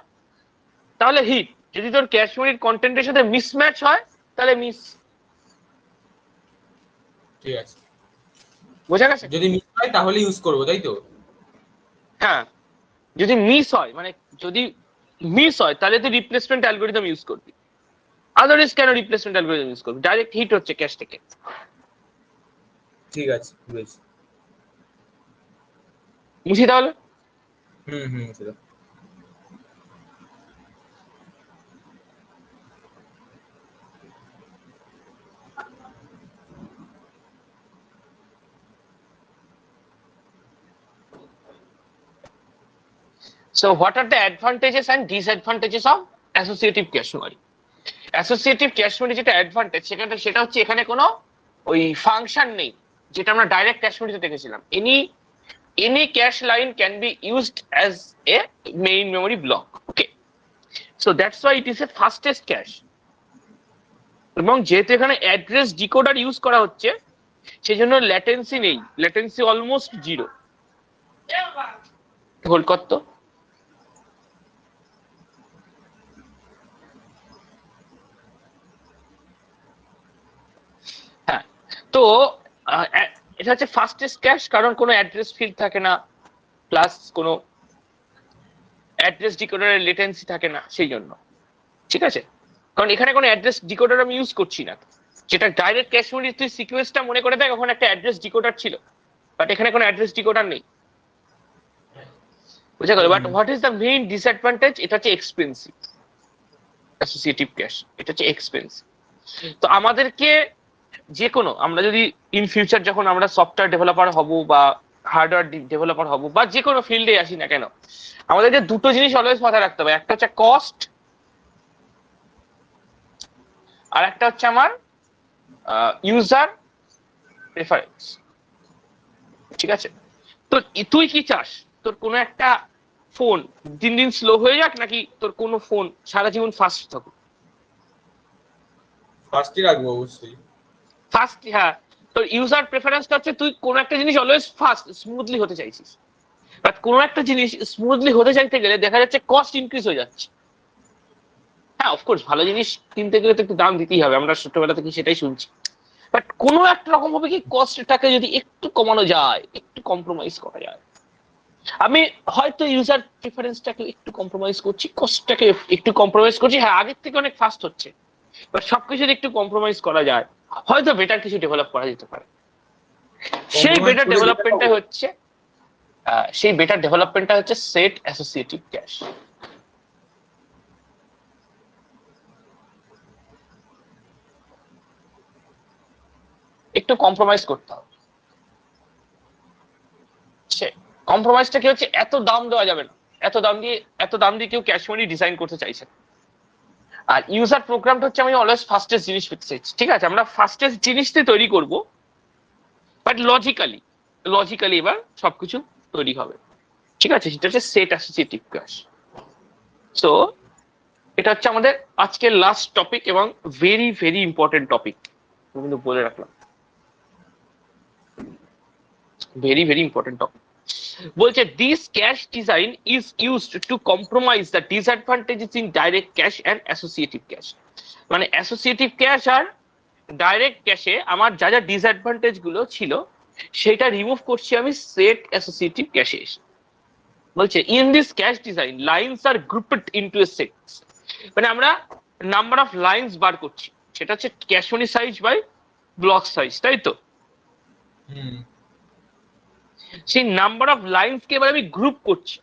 তাহলে হিট, যদি তোর ক্যাশ মেমোরির কন্টেন্টের সাথে মিসম্যাচ হয় তাহলে মিস। ঠিক আছে, বোঝা গেছে? যদি মিস হয় তাহলে ইউজ করব, তাই তো? হ্যাঁ, যদি মিস হয়, মানে যদি মিস হয় তাহলে তুই রিপ্লেসমেন্ট অ্যালগরিদম ইউজ করবি। আদারওয়াইজ কেন রিপ্লেসমেন্ট অ্যালগরিদম ইউজ করবি? ডাইরেক্ট হিট হচ্ছে ক্যাশ থেকে। ঠিক আছে, বুঝেছি। মুছি তাহলে? মুছে দাও। So what are the advantages and disadvantages of associative cache memory? Associative cache memory যেটা অ্যাডভান্টেজ সেটা হচ্ছে এখানে কোনো ওই ফাংশন নেই, যেটা আমরা ডাইরেক্ট ক্যাশ মেমরিতে দেখেছিলাম। Any cache line can be used as a main memory block. Okay, so that's why it is a fastest cash. এবং যেহেতু এখানে অ্যাড্রেস ডিকোডার ইউজ করা হচ্ছে সেই জন্য ল্যাটেন্সি নেই, ল্যাটেন্সি অলমোস্ট জিরো। হোল্ড করতো তো এটা হচ্ছে ফাস্টেস্ট ক্যাশ, কারণ কোনো অ্যাড্রেস ফিল্ড থাকে না, প্লাস কোনো অ্যাড্রেস ডিকোডারের লেটেন্সি থাকে না সেই জন্য। ঠিক আছে, কারণ এখানে কোনো অ্যাড্রেস ডিকোডার আমি ইউজ করছি না। যেটা ডাইরেক্ট ক্যাশ মেমরি তুই সিকোয়েন্সটা মনে করে দেখ, ওখানে একটা অ্যাড্রেস ডিকোডার ছিল, বাট এখানে কোনো অ্যাড্রেস ডিকোডার নেই। বুঝা গেল? But what is the main disadvantage? এটা হচ্ছে এক্সপেন্সিভ। অ্যাসোসিয়েটিভ ক্যাশ এটা হচ্ছে এক্সপেন্সিভ। তো আমাদেরকে যে কোনো, আমরা যদি ইন ফিউচার যখন আমরা সফটওয়্যার ডেভেলপার হব বা হার্ডওয়্যার ডেভেলপার হব বা যে কোনো ফিল্ডে আসি না কেন, আমাদেরকে দুটো জিনিস অলওয়েজ মাথায় রাখতে হবে। একটা হচ্ছে কস্ট, আর একটা হচ্ছে আমার ইউজার প্রেফারেন্স। ঠিক আছে, তো তুই কি চাস তোর কোনো একটা ফোন দিন দিন স্লো হয়ে যাক, নাকি তোর কোনো ফোন সারা জীবন ফাস্ট থাকুক? ফাস্টই রাখবো অবশ্যই। ফাস্ট, হ্যাঁ। তোর ইউজার প্রেফারেন্সটা হচ্ছে তুই কোনো একটা জিনিস অলওয়েজ ফাস্ট স্মুথলি হতে চাইছিস, বাট কোনো একটা জিনিস স্মুথলি হতে চাইতে গেলে দেখা যাচ্ছে কস্ট ইনক্রিজ হয়ে যাচ্ছে। হ্যাঁ, অফকোর্স ভালো জিনিস কিনতে গেলে তো একটু দাম দিতেই হবে, আমরা ছোটবেলা থেকে সেটাই শুনছি। বাট কোনো একটা রকম হবে কি কস্টটাকে যদি একটু কমানো যায়, একটু কম্প্রোমাইজ করা যায়। আমি হয়তো ইউজার প্রেফারেন্সটাকে একটু কম্প্রোমাইজ করছি, কস্টটাকে একটু কম্প্রোমাইজ করছি, হ্যাঁ আগের থেকে অনেক ফাস্ট হচ্ছে, বাট সবকিছু যদি একটু কম্প্রোমাইজ করা যায় হয়তো বেটার কিছু ডেভেলপ করা যেতে পারে। সেই বেটার ডেভেলপমেন্টটা হচ্ছে সেট অ্যাসোসিয়েটিভ ক্যাশ। একটু কম্প্রোমাইজ করতে হবে। কম্প্রোমাইজটা কি হচ্ছে, এত দাম দেওয়া যাবে না, এত দাম দিয়ে কেউ ক্যাশ মেমরি ডিজাইন করতে চাইছে। আর ইউজার প্রোগ্রামটা হচ্ছে আমি অলওয়েজ ফাস্টেস্ট জিনিস পেতে চাইছি। ঠিক আছে, আমরা ফাস্টেস্ট জিনিসটাই তৈরি করব, বাট লজিক্যালি এবার সবকিছু তৈরি হবে। ঠিক আছে, সেটা হচ্ছে সেট অ্যাসোসিয়েটিভ ক্যাশ। সো এটা হচ্ছে আমাদের আজকের লাস্ট টপিক এবং ভেরি ভেরি ইম্পর্টেন্ট টপিক, কিন্তু বলে রাখলাম ভেরি ভেরি ইম্পর্টেন্ট টপিক। বলছে this cache design is used to compromise the disadvantages in direct cash and associative cash. মানে অ্যাসোসিয়েটিভ ক্যাশ আর ডাইরেক্ট ক্যাশে আমার যা যা ডিসঅ্যাডভান্টেজ গুলো ছিল সেটা রিমুভ করছি আমি সেট অ্যাসোসিয়েটিভ ক্যাশে এসে। বলছে in this cache design lines are grouped into a sets. মানে আমরা নাম্বার অফ লাইনস বার করছি, সেটা হচ্ছে cache memory size by block size, তাই তো? সেই নাম্বার অফ লাইনস কে এবার আমি গ্রুপ করছি,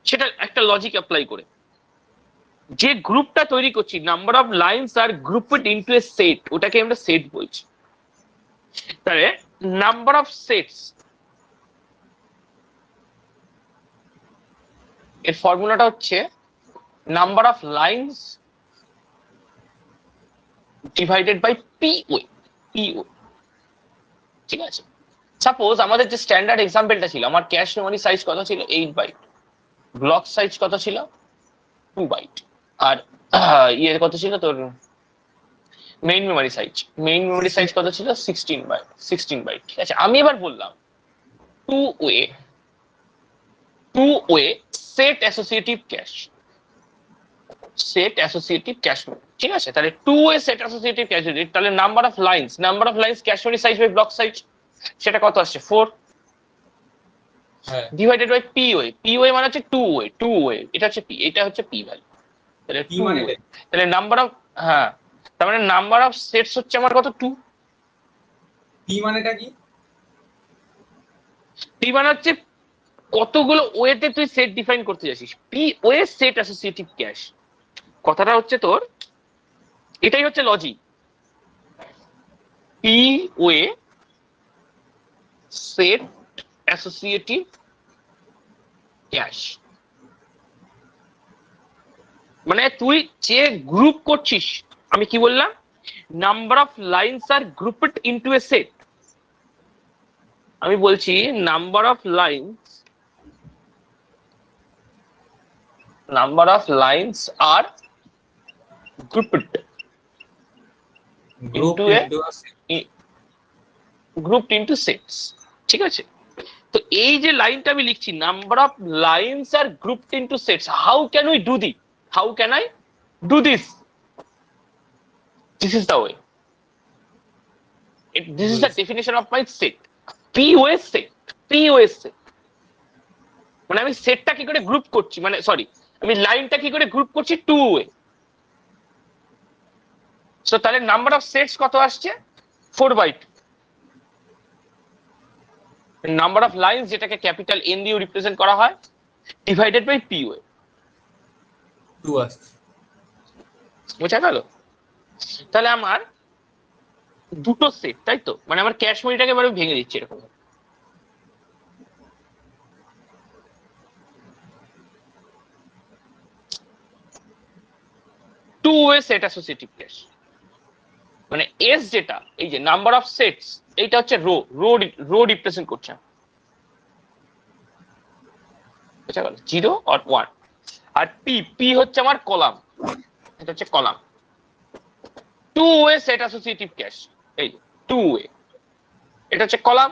সেটা একটা লজিক অ্যাপ্লাই করে। যে গ্রুপটা তৈরি করছি, number of lines are grouped into a set, ওটাকে আমরা সেট বলছি। তাহলে নাম্বার অফ সেটস, এর ফর্মুলাটা হচ্ছে number of lines divided by পিওয়ে। ঠিক আছে, সাপোজ আমাদের যে স্ট্যান্ডার্ড এক্সাম্পলটা ছিল, আমার ক্যাশ মেমরি সাইজ কত ছিল? 8 বাইট। ব্লক সাইজ কত ছিল? 2 বাইট। আর ইয়ের কত ছিল তোর মেইন মেমরি সাইজ কত ছিল? 16 বাইট। ঠিক আছে, আমি এবার বললাম two way set associative cache. ঠিক আছে, তাহলে two way set associative cache, তাহলে number of lines cache memory size by block size, সেটা কত আসছে? 4 ডিভাইডেড বাই পিওয়ে মানে হচ্ছে টু ওয়ে, এটা হচ্ছে পি, এটা হচ্ছে পি ভ্যালু। তাহলে টু ওয়ে, তাহলে নাম্বার অফ, হ্যাঁ, তার মানে নাম্বার অফ সেটস হচ্ছে আমার কত? 2। পি মানেটা কি? পি মানে হচ্ছে কতগুলো ওয়েতে তুই সেট ডিফাইন করতে যাচ্ছিস। P way set associative cash, কথাটা হচ্ছে তোর এটাই হচ্ছে logic. P way set associative cash, মানে তুই যে গ্রুপ করছিস, আমি কি বললাম, number of lines are grouped into a set. আমি বলছি number of lines are grouped into A grouped into sets, ঠিক আছে? তো এই যে লাইনটা আমি লিখছি, number of lines are grouped into sets, how can we do how can I do this? This is the way, this is the definition of my set. POS set, POS set মানে আমি সেটটা কি করে group করছি, মানে sorry, আমি লাইনটা কি করে গ্রুপ করছি, 2 ওয়ে। সো তাহলে নাম্বার অফ সেটস কত আসছে, 4/2। নাম্বার অফ লাইন্স, যেটাকে ক্যাপিটাল N দিয়ে রিপ্রেজেন্ট করা হয়, ডিভাইডেড বাই POA। 2 আসছে, বোঝা গেল? তাহলে আমার দুটো সেট, তাই তো? মানে আমার ক্যাশ মানিটাকে এবার ভেঙে দিচ্ছি এরকম। 2 ওয়ে সেট অ্যাসোসিয়েটিভ ক্যাশ, মানে এস যেটা, এই যে নাম্বার অফ সেটস, এইটা হচ্ছে রো রিপ্রেজেন্ট করছে, বুঝা গেল? 0 আর 1। আর পি হচ্ছে আমার কলাম, এটা হচ্ছে column. 2 way set associative cash, এই যে 2 ওয়ে, এটা হচ্ছে কলাম।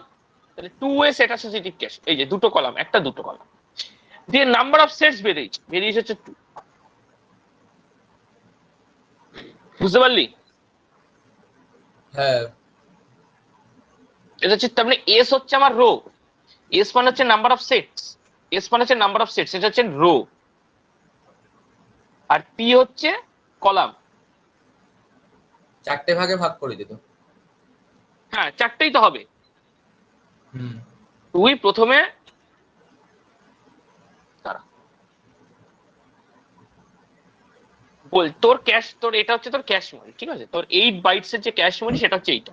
তাহলে 2 ওয়ে সেট অ্যাসোসিয়েটিভ ক্যাশ, এই যে দুটো কলাম, একটা দুটো কলাম দিয়ে নাম্বার অফ সেটস বেরিয়েছে হচ্ছে 2। বুঝতে পারলি? হ্যাঁ এটা হচ্ছে, তার মানে এস হচ্ছে আমার রো, এস মানে হচ্ছে নাম্বার অফ সেটস, এস মানে হচ্ছে নাম্বার অফ সেটস, এটা হচ্ছে রো। আর পি হচ্ছে কলাম। 4টে ভাগে ভাগ করে দিত। হ্যাঁ, চারটেই তো হবে। হুম, তুই প্রথমে দাঁড়া, বল তোর ক্যাশ, তোর এটা হচ্ছে তোর ক্যাশ মেমরি, ঠিক আছে? তোর 8 বাইটস এর যে ক্যাশ মেমরি সেটা হচ্ছে এইটা।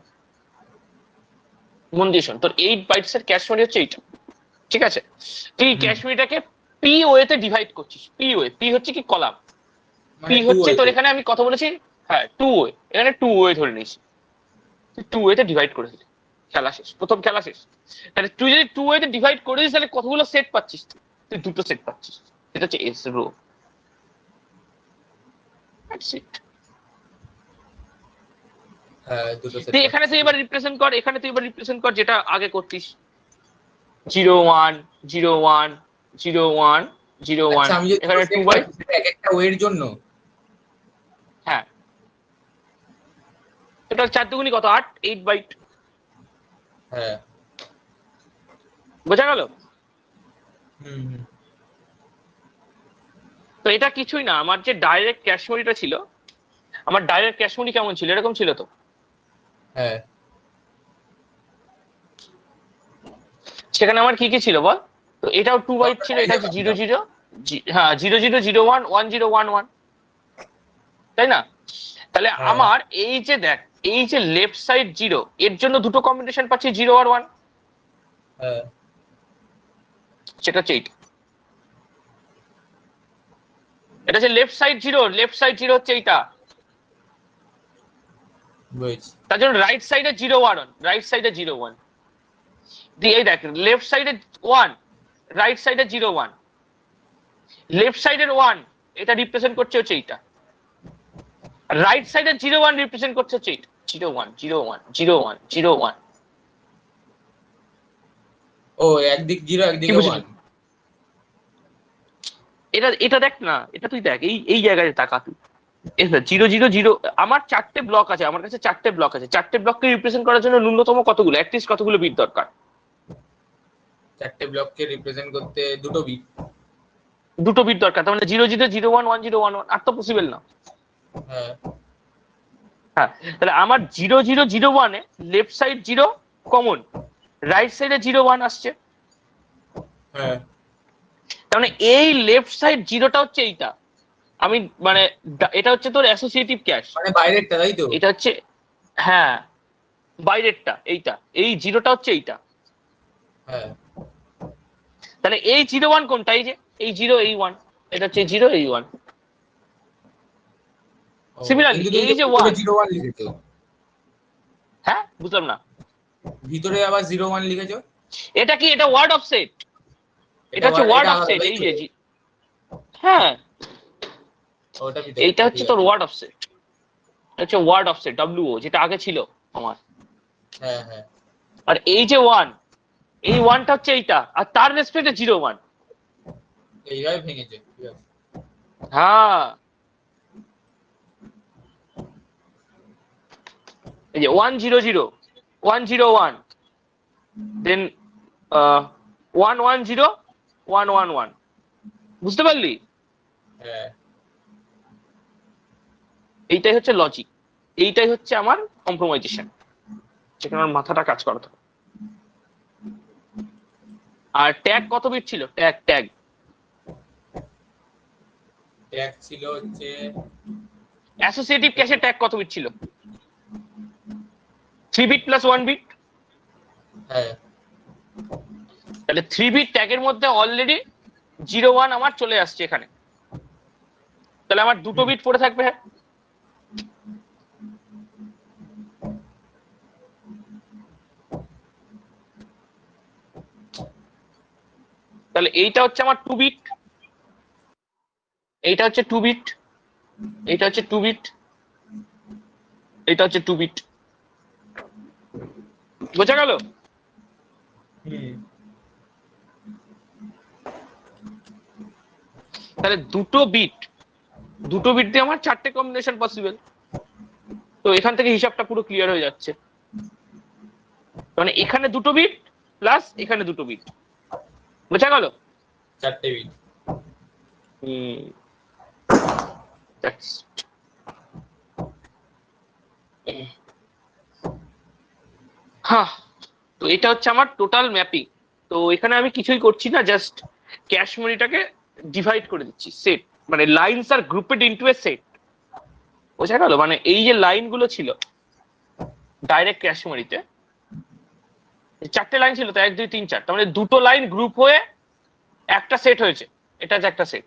মন দিয়ে শোন, তোর 8 বাইটস এর ক্যাশ মেমরি হচ্ছে এইটা, ঠিক আছে? তুই ক্যাশ মেমরিটাকে পি ওয়েতে ডিভাইড করছিস। পি হচ্ছে কি, কলাম। পি মানে 2 হচ্ছে তোর, হয়েছে। এখানে আমি কথা বলেছি, হ্যাঁ 2 ওয়ে, এখানে 2 ওয়ে ধরে নিয়েছি, 2 ওয়েতে ডিভাইড করে দিলি, খেলা শেষ, প্রথম খেলা শেষ। তাহলে তুই যদি 2 ওয়েতে ডিভাইড করে দিস, তাহলে কতগুলো সেট পাচ্ছিস? তুই দুটো সেট পাচ্ছিস, সেটা হচ্ছে এস রো। That's it. হ্যাঁ, দুটো সেট তুই এখানে পাচ্ছি। তুই এবার রিপ্রেজেন্ট কর, এখানে তুই এবার রিপ্রেজেন্ট কর যেটা আগে করতিস, 0 1 0 1 0 1 0 1, আচ্ছা, আমি যে দুটো এখানে 2 সেট বাই, পাচ্ছি সেটা এক একটা ওয়ের জন্য? হ্যাঁ, এটা 4 দুগুনি কত, 8, 8 বাইট। হ্যাঁ। বোঝা গেল? হুম হুম। তো এটা কিছুই না, আমার যে ডাইরেক্ট ক্যাশ মেমরিটা ছিল, আমার ডাইরেক্ট ক্যাশ মেমরি কেমন ছিল, এরকম ছিল তো। হ্যাঁ, সেখানে আমার কি কি ছিল বল? তো এটাও 2 বাইট ছিল, এটা হচ্ছে 0 0, হ্যাঁ 0 0 0 1 1 0 1 1, তাই না? তাহলে হ্যাঁ, আমার এই যে দেখ, এই যে লেফট সাইড 0, এর জন্য দুটো কম্বিনেশন পাচ্ছি, 0 আর 1, হ্যাঁ। সেটা হচ্ছে এইটা। এটা হচ্ছে লেফট সাইড 0, লেফট সাইড 0 হচ্ছে এইটা। বুঝছি। তার জন্য রাইট সাইডে 0 1, রাইট সাইডে 0 1 দিয়ে, এই দেখ লেফট সাইডে 1, রাইট সাইডে 0 1, লেফট সাইডের 1 এটা রিপ্রেজেন্ট করছে হচ্ছে এইটা, রাইট সাইডের 0 1 রিপ্রেজেন্ট করছে হচ্ছে এইটা, 0 1 0 1 0 1 0 1। ও, একদিক 0 কি একদিকে বুঝলি? 1। এটা এটা দেখ না, এটা তুই দেখ, এই এই জায়গায় তাকা তুই। 0 0 0, আমার 4টে ব্লক আছে, আমার কাছে 4টে ব্লক আছে, 4টে ব্লককে রিপ্রেজেন্ট করার জন্য ন্যূনতম কতগুলো, অ্যাটলিস্ট কতগুলো বিট দরকার? 4টে ব্লককে রিপ্রেজেন্ট করতে দুটো বিট। দুটো বিট দরকার, তার মানে 0 0 0 1 1 0 1 1, আর তো পসিবল না। হ্যাঁ, হ্যাঁ, তাহলে আমার 0 0 0 1 এ লেফট সাইড 0 কমন, রাইট সাইডে 0 1 আসছে, হ্যাঁ। তার মানে এই লেফট সাইড 0টা হচ্ছে এইটা। আমি মানে এটা হচ্ছে তোর অ্যাসোসিয়েটিভ ক্যাশ, মানে বাইরেরটা, তাই তো? এটা হচ্ছে, হ্যাঁ বাইরেরটা এইটা, এই 0টা হচ্ছে এইটা। হ্যাঁ। তাহলে এই 0 1 কোনটা, এই যে এই 0 এই 1, এটা হচ্ছে 0 এই 1। সিমিলারলি কিন্তু তুমি এই তো যে ভিতরে 1, 0 1 লিখেছো, হ্যাঁ বুঝলাম না, ভিতরে আবার 0 1 লিখেছো। এটা কি, এটা ওয়ার্ড অফসেট, এটা হচ্ছে ওয়ার্ড এটা আলাদা অফসেট, তাই এই তো? যে হ্যাঁ ওটা ভিতরে, এইটা হচ্ছে ঠিক তোর আছে। ওয়ার্ড অফসেট, হচ্ছে ওয়ার্ড অফসেট ডব্লিউও, যেটা আগে ছিল আমার। হ্যাঁ হ্যাঁ, আর এই যে 1, এই 1টা হচ্ছে এইটা, আর তার রেসপেক্টে 0 1। এইভাবে ভেঙেছে, ঠিক আছে। হ্যাঁ এই যে 1 0 0 1 0 1, দেন 1 1 0 1 1 1, বুঝতে পারলি? হ্যাঁ, এইটাই হচ্ছে লজিক, এইটাই হচ্ছে আমার কম্প্রোমাইজেশন, যেখানে আমার মাথাটা কাজ করাতে হবে। আর ট্যাগ কত বিট ছিল? ট্যাগ ট্যাগ ট্যাগ ছিল হচ্ছে অ্যাসোসিয়েটিভ ক্যাশে ট্যাগ কত বিট ছিল? 3 বিট প্লাস 1 বিট। হ্যাঁ তাহলে 3 বিট ট্যাগের মধ্যে অলরেডি 0 1 আমার চলে আসছে এখানে, তাহলে আমার দুটো বিট পড়ে থাকবে। হ্যাঁ তাহলে এইটা হচ্ছে আমার 2 বিট, এইটা হচ্ছে 2 বিট, এইটা হচ্ছে 2 বিট, এটা হচ্ছে 2 বিট, বোঝা গেল? তাহলে দুটো বিট দিয়ে আমার 4টে কম্বিনেশন পসিবল। তো এখান থেকে হিসাবটা পুরো ক্লিয়ার হয়ে যাচ্ছে, মানে এখানে দুটো বিট প্লাস এখানে দুটো বিট, বোঝা গেল? 4টে বিট। হ্যাঁ তো এটা হচ্ছে আমার টোটাল ম্যাপিং। তো এখানে আমি কিছুই করছি না, জাস্ট ক্যাশ মেমরিটাকে ডিভাইড করে দিচ্ছি সেট, মানে লাইনস আর গ্রুপেড ইনটু এ সেট, বোঝা গেল? মানে এই যে লাইনগুলো ছিল ডাইরেক্ট ক্যাশ মেমরিতে, 4টে লাইন ছিল তো, 1 2 3 4, তার মানে দুটো লাইন গ্রুপ হয়ে একটা সেট হয়েছে, এটা হচ্ছে একটা সেট,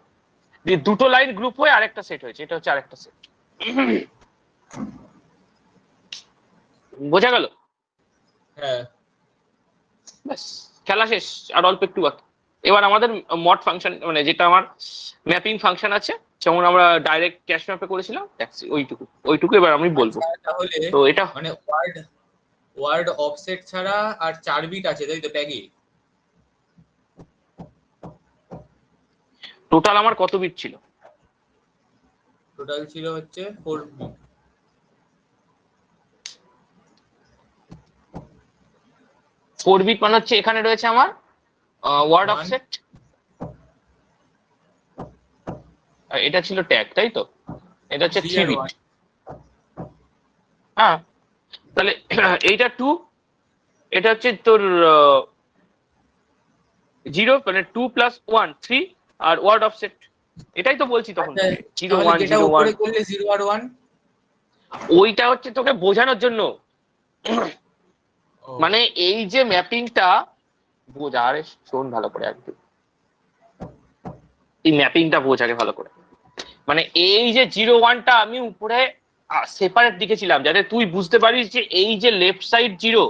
দিয়ে দুটো লাইন গ্রুপ হয়ে আরেকটা সেট হয়েছে, এটা হচ্ছে আরেকটা সেট। বোঝা গেল? হ্যাঁ, ব্যাস, খেলা শেষ, আর অল্প একটু বাকি। এবার আমাদের মড ফাংশন, মানে যেটা আমার ম্যাপিং ফাংশন আছে, যেমন আমরা ডাইরেক্ট ক্যাশ ম্যাপে করেছিলাম, ওইটুকু ওইটুকু এবার আমি বলবো। আচ্ছা, তাহলে তো এটা মানে ওয়ার্ড অফসেট ছাড়া আর 4 বিট আছে তাই তো ট্যাগে? টোটাল আমার কত বিট ছিল? টোটাল ছিল হচ্ছে 4 বিট। 4 বিট মানে হচ্ছে এখানে রয়েছে আমার ওয়ার্ড 1 অফসেট, এটা ছিল ট্যাগ, তাই তো? এটা হচ্ছে 3 আর বিট। 1। হ্যাঁ তাহলে এইটা 2, এটা হচ্ছে তোর 0, মানে 2 প্লাস 1 3, আর ওয়ার্ড অফসেট, এটাই তো বলছি তখন আচ্ছা, থেকে 0 তাহলে 1 যেটা 0 1। উপরে করলে 0 আর 1। ওইটা হচ্ছে তোকে বোঝানোর জন্য, ও মানে এই যে ম্যাপিংটা বোঝা, আরে শোন ভালো করে একদম, এই ম্যাপিংটা বোঝাকে ভালো করে, মানে এই যে 0 1টা আমি উপরে সেপারেট লিখেছিলাম যাতে তুই বুঝতে পারিস যে এই যে লেফট সাইড 0,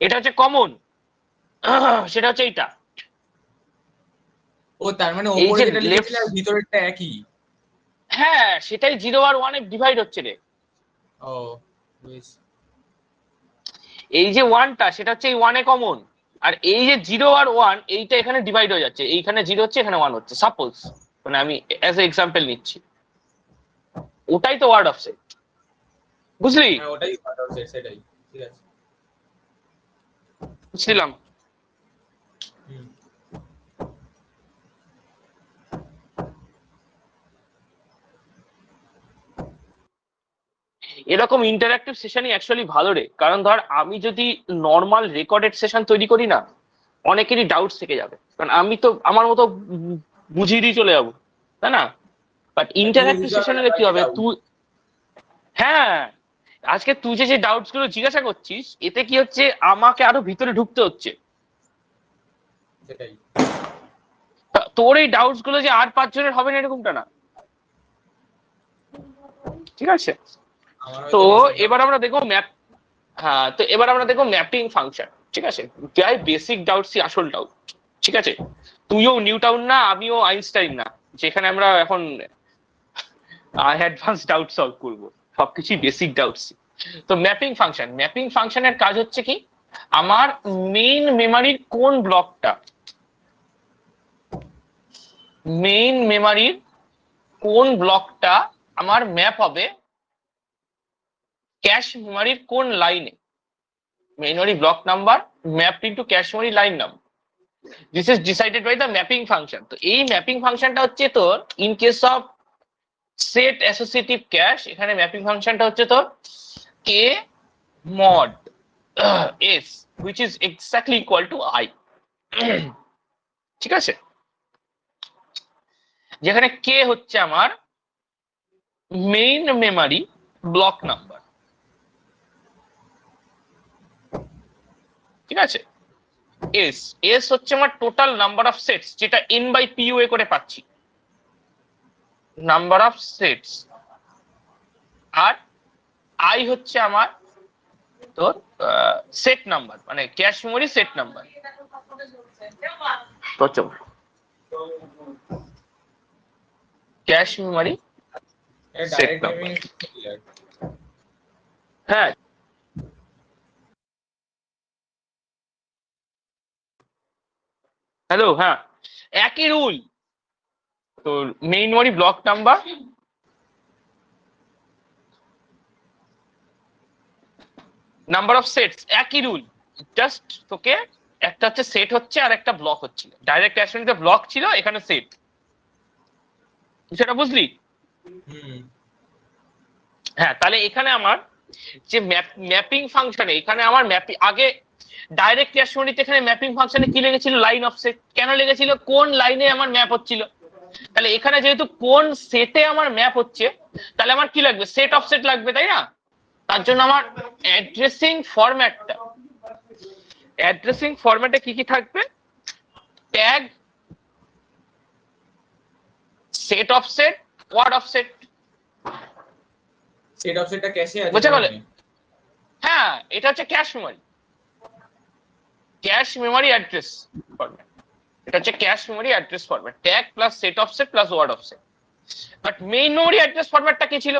এটা হচ্ছে কমন, সেটা হচ্ছে এইটা। ও তার মানে এই উপরে যে যেটা লেফট, লিখেছিলে আর ভিতরেরটা একই। হ্যাঁ সেটাই 0 আর 1 এ ডিভাইড হচ্ছে রে। ও বেশ। এই যে 1টা সেটা হচ্ছে এই 1 এ কমন, আর এই যে 0 আর 1 এইটা এখানে ডিভাইড হয়ে যাচ্ছে, এইখানে 0 হচ্ছে এখানে 1 হচ্ছে, সাপোজ, মানে আমি অ্যাজ এ এক্সাম্পল নিচ্ছি, ওটাই তো ওয়ার্ড অফসেট, বুঝলি? হ্যাঁ ওটাই ওয়ার্ড অফসেট, সেটাই, ঠিক আছে। বুঝছিলাম। হুম। এরকম ইন্টারঅ্যাক্টিভ সেশনই অ্যাকচুয়ালি ভালো রে, কারণ ধর আমি যদি নর্মাল রেকর্ডেড সেশন তৈরি করি না, অনেকেরই ডাউটস থেকে যাবে, কারণ আমি তো আমার মতো বুঝিয়ে দিয়ে চলে যাবো, তাই না? বাট তুইও ইন্টারঅ্যাক্টিভ বুঝতে পারবে না সেশনে কি তার কি হবে, ডাউট। তুই, হ্যাঁ আজকে তুই যে ডাউটস গুলো জিজ্ঞাসা করছিস, এতে কি হচ্ছে, আমাকে আরো ভিতরে ঢুকতে হচ্ছে, সেটাই। তোর এই ডাউটস গুলো যে আর 5 জনের হবে না এরকমটা না, ঠিক আছে? আমার তো হয়তো basic এবার আমরা দেখবো ম্যাপ। হ্যাঁ, তো এবার আমরা দেখবো ম্যাপিং ফাংশন। ঠিক আছে, যাই বেসিক ডাউট সি আসল ডাউট। ঠিক আছে, তুইও নিউটাউন না, আমিও আইনস্টাইন না, যেখানে আমরা এখন অ্যাডভান্স ডাউট সলভ করবো। সবকিছুই বেসিক ডাউট সি। তো ম্যাপিং ফাংশনের কাজ হচ্ছে কি, আমার মেইন মেমোরির কোন ব্লকটা, মেইন মেমোরির কোন ব্লকটা আমার ম্যাপ হবে ক্যাশ মেমোরির কোন লাইনে, memory block number mapped into cache memory line number. This is decided by the mapping function. তো এই ম্যাপিং ফাংশনটা হচ্ছে তোর in case of set associative cache, এখানে ম্যাপিং ফাংশনটা হচ্ছে তোর K mod S which is exactly equal to I. ঠিক আছে, যেখানে কে হচ্ছে আমার মেইন মেমোরি ব্লক নাম্বার। ঠিক আছে, এস এস হচ্ছে আমার টোটাল নাম্বার অফ সেটস, যেটা এন বাই পিইউ করে পাচ্ছি, নাম্বার অফ সেটস। আর আই হচ্ছে আমার তোর সেট নাম্বার, মানে cache memory set number. Cache memory set direct number. Mapping. হ্যাঁ, হ্যালো, হ্যাঁ, একই রুল। তো main memory block number, number of sets, একই রুল। জাস্ট তোকে একটা হচ্ছে সেট হচ্ছে আর একটা ব্লক হচ্ছিল। ডাইরেক্ট অ্যাকশনটা ব্লক ছিল, এখানে সেট। সেটা বুঝলি? হ্যাঁ, তাহলে এখানে আমার যে ম্যাপিং ফাংশনে, এখানে আমার ম্যাপিং আগে ডাইরেক্ট ক্যাশ মেমোরিতে এখানে ম্যাপিং ফাংশনে কি লেগেছিল, লাইন অফ সেট। কেন লেগেছিল? কোন লাইনে আমার ম্যাপ হচ্ছিল। তাহলে এখানে যেহেতু কোন সেটে আমার ম্যাপ হচ্ছে, তাহলে আমার কি লাগবে, সেট অফ সেট লাগবে, তাই না? তার জন্য আমার অ্যাড্রেসিং ফরম্যাটে কি কি থাকবে, tag, set of set, word of set. Set of সেটটা ক্যাশে আছে বুঝতে তার পারলে? মানে? হ্যাঁ, এটা হচ্ছে ক্যাশ মেমোরি অ্যাড্রেস ফরম্যাট। এটা হচ্ছে cache memory address format, tag plus set of set plus word of set. But main memory address ফরম্যাটটা কি ছিল?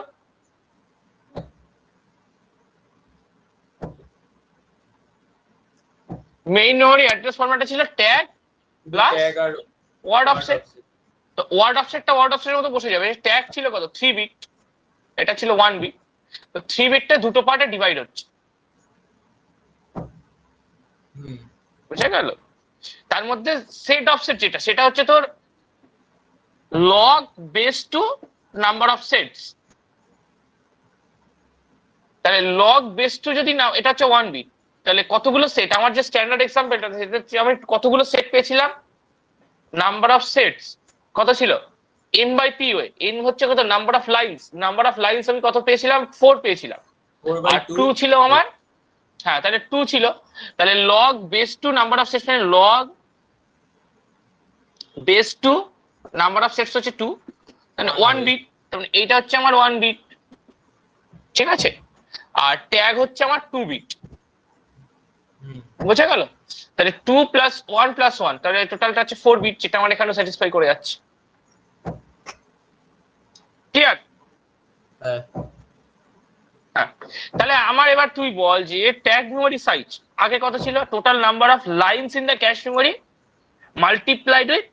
মেইন মেমোরি অ্যাড্রেস ফরম্যাটটা ছিল ট্যাগ প্লাস ট্যাগ আর ওয়ার্ড অফ সেট। তো ওয়ার্ড অফ সেটটা ওয়ার্ড অফ সেটের মতো বসে যাবে। ট্যাগ ছিল কত, 3 বিট, এটা ছিল 1 বিট। তো 3 বিটটা দুটো পার্টে ডিভাইড হচ্ছে। বুঝে গেল? তার মধ্যে সেট অফ সেট যেটা, সেটা হচ্ছে তোর log base two number of sets. তাহলে লগ বেস টু যদি না, এটা হচ্ছে 1 বিট, তাহলে কতগুলো সেট, আমার যে স্ট্যান্ডার্ড এক্সাম্পলটা সেটা হচ্ছে আমি কতগুলো সেট পেয়েছিলাম, নাম্বার অফ সেটস কত ছিল, n by P way. n হচ্ছে কত, number of lines. Number of lines আমি কত পেয়েছিলাম, 4 পেয়েছিলাম। আর 2 ছিল আমার, হ্যাঁ, তাহলে 2 ছিল। তাহলে log base two number of sets, মানে log base two number of sets হচ্ছে 2, মানে 1 বিট। তাহলে এইটা হচ্ছে আমার 1 বিট। ঠিক আছে, আর ট্যাগ হচ্ছে আমার 2 বিট। বোঝা গেল? তাহলে 2 প্লাস 1 প্লাস 1, তাহলে টোটালটা হচ্ছে 4 বিট, যেটা আমার এখানে স্যাটিসফাই করে যাচ্ছে। ক্লিয়ার? হ্যাঁ, তাহলে আমার এবার তুই বল যে ট্যাগ মেমোরি সাইজ আগে কত ছিল, total number of lines in the cache memory multiplied with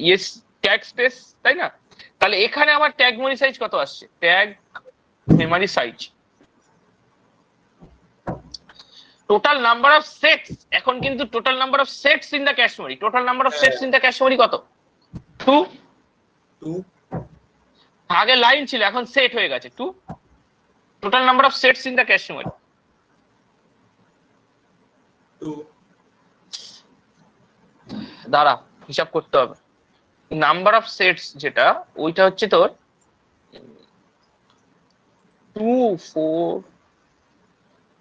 yes tag space, তাই না? তাহলে এখানে আমার ট্যাগ মেমোরি সাইজ কত আসছে, tag memory size total number of sets. এখন কিন্তু total number of sets in the cache memory, total number of sets in the cache memory কত, 2। আগে লাইন ছিল, এখন সেট হয়ে গেছে 2। Total number of sets in the cache memory 2। দাঁড়া, হিসাব করতে হবে। নাম্বার অফ সেটস যেটা, ওইটা হচ্ছে তোর 2 4,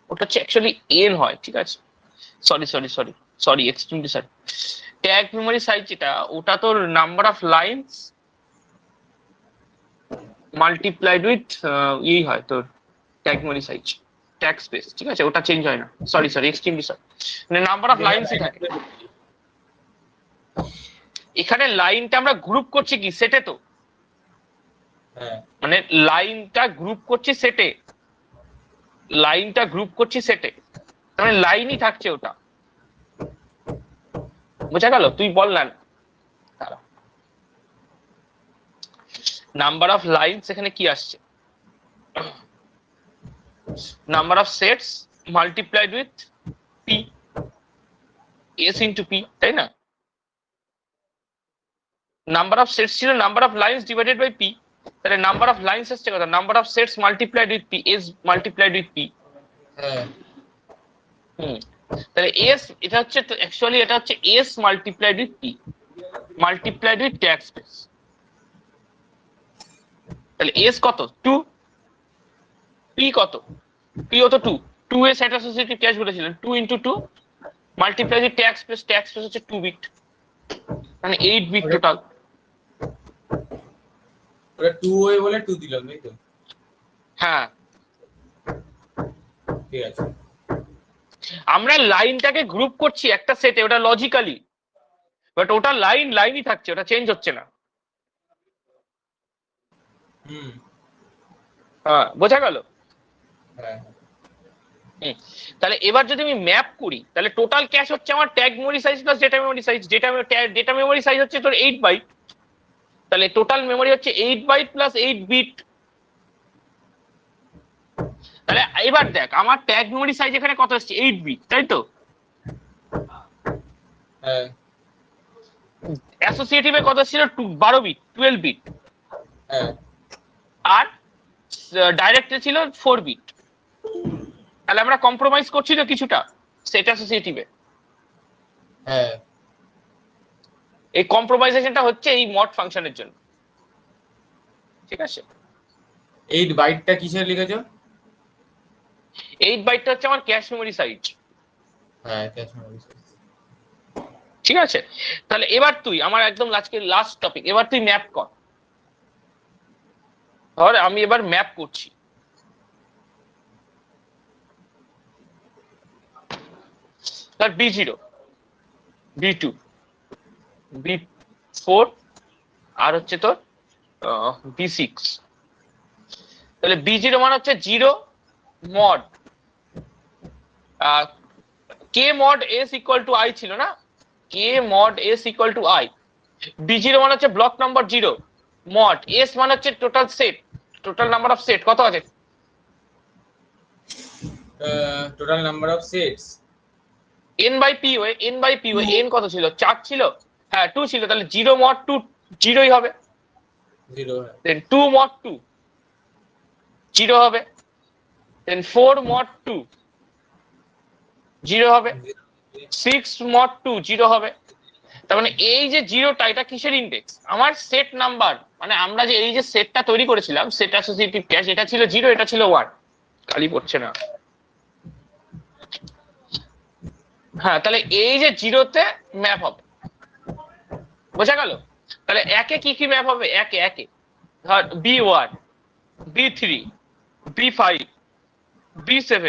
ওটা হচ্ছে অ্যাকচুয়ালি এন হয়। ঠিক আছে, sorry extremely sorry. Tag memory size যেটা, ওটা তোর number of lines multiplied with E হয় তোর tag memory size, tag space, ঠিক আছে, ওটা চেঞ্জ হয় না, সরি এক্সট্রিমলি সরি, মানে নাম্বার অফ লাইনসই থাকে। এখানে লাইনটা আমরা গ্রুপ করছি কি সেটে, তো মানে লাইনটা গ্রুপ করছি সেটে, লাইনটা গ্রুপ করছি সেটে, মানে লাইনই থাকছে ওটা, বোঝা গেল? তুই বল না, নাম্বার অফ লাইনস এখানে কি আসছে, number of sets multiplied with P, S into P, তাই না? নাম্বার অফ সেটস ছিল number of lines divided by P, তাহলে নাম্বার অফ লাইনস আসছে কত, number of sets multiplied with P, S multiplied with P. তাহলে S এটা হচ্ছে actually এটা হচ্ছে S multiplied with P multiplied with tag space. তাহলে এস কত 2, পি কত, পি হতো 2, 2 এর সেট অ্যাসোসিয়েটিভ ক্যাশ বলেছিলেন 2 into 2 multiply with tag space হচ্ছে 2 বিট, মানে 8 বিট টোটাল। ওটা 2 ওয়ে বলে 2 দিলাম তাই তো? হ্যাঁ ঠিক আছে। আমরা লাইনটাকে গ্রুপ করছি একটা সেটে, ওটা লজিক্যালি, বাট ওটা লাইনই থাকছে, ওটা চেঞ্জ হচ্ছে না। হ্যাঁ বোঝা গেল? তাহলে এবার যদি আমি ম্যাপ করি, তাহলে টোটাল ক্যাশ হচ্ছে আমার tag memory size plus data memory size, data memory size হচ্ছে তোর 8 বাইট, তাহলে টোটাল মেমরি হচ্ছে 8 বাইট প্লাস 8 বিট। তাহলে এবার দেখ আমার ট্যাগ মেমরি সাইজ এখানে কত আসছে, 8 বিট, তাই তো? অ্যাসোসিয়েটিভে কত ছিল, 12 বিট, 12 বিট, আর ডাইরেক্টে ছিল 4 বিট। তাহলে আমরা কম্প্রোমাইজ করছি তো কিছুটা সেট অ্যাসোসিয়েটিভে। এই কম্প্রোমাইজেশনটা হচ্ছে এই মড ফাংশনের জন্য, ঠিক আছে? 8 বাইটটা কিসের লিখেছো? 8 বাইটটা হচ্ছে আমার cash memory size. Cash memory size, ঠিক আছে। তাহলে এবার তুই আমার একদম লাস্ট টপিক, এবার তুই ম্যাপ কর। ধর আমি এবার ম্যাপ করছি, ধর B0, B2, B4 আর হচ্ছে তোর B6। তাহলে B0 মানে হচ্ছে 0 mod k mod s equal to i ছিল না, k mod s equal to i। B0 মানে হচ্ছে ব্লক নাম্বার 0, মড s মানে হচ্ছে total set, total number of set কত আছে, total number of sets n by p way, n by p way, n কত ছিল, 4 ছিল, হ্যাঁ 2 ছিল, তাহলে 0 mod 2 0ই হবে, 0 দেন 2 mod 2 0 হবে, দেন 4 mod 2 0 হবে, 6 mod 2 0 হবে। তার মানে এই যে জিরোটা এটা কিসের ইন্ডেক্স, আমার সেট নাম্বার, মানে আমরা যে এই যে সেটটা তৈরি করেছিলাম সেট অ্যাসোসিয়েটিভ ক্যাশ, এটা ছিল 0 এটা ছিল 1, খালি পড়ছে না। হ্যাঁ তাহলে এই যে জিরোতে ম্যাপ হবে, বোঝা গেল? তাহলে একে কি কি ম্যাপ হবে, একে ধর B1, B3, B5, B7,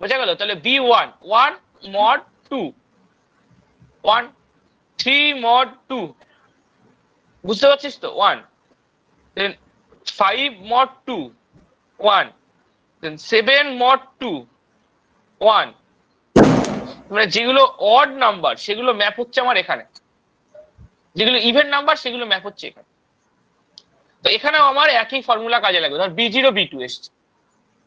বোঝা গেল? তাহলে B1 1 mod 2 1, 3 mod 2, বুঝতে পারছিস তো, 1, then 5 mod 2 1, then 7 mod 2 1, মানে যেগুলো অড নাম্বার সেগুলো ম্যাপ হচ্ছে আমার এখানে, যেগুলো ইভেন নাম্বার সেগুলো ম্যাপ হচ্ছে এখানে। তো এখানেও আমার একই ফর্মুলা কাজে লাগবে, ধর B0 B2 এসছে,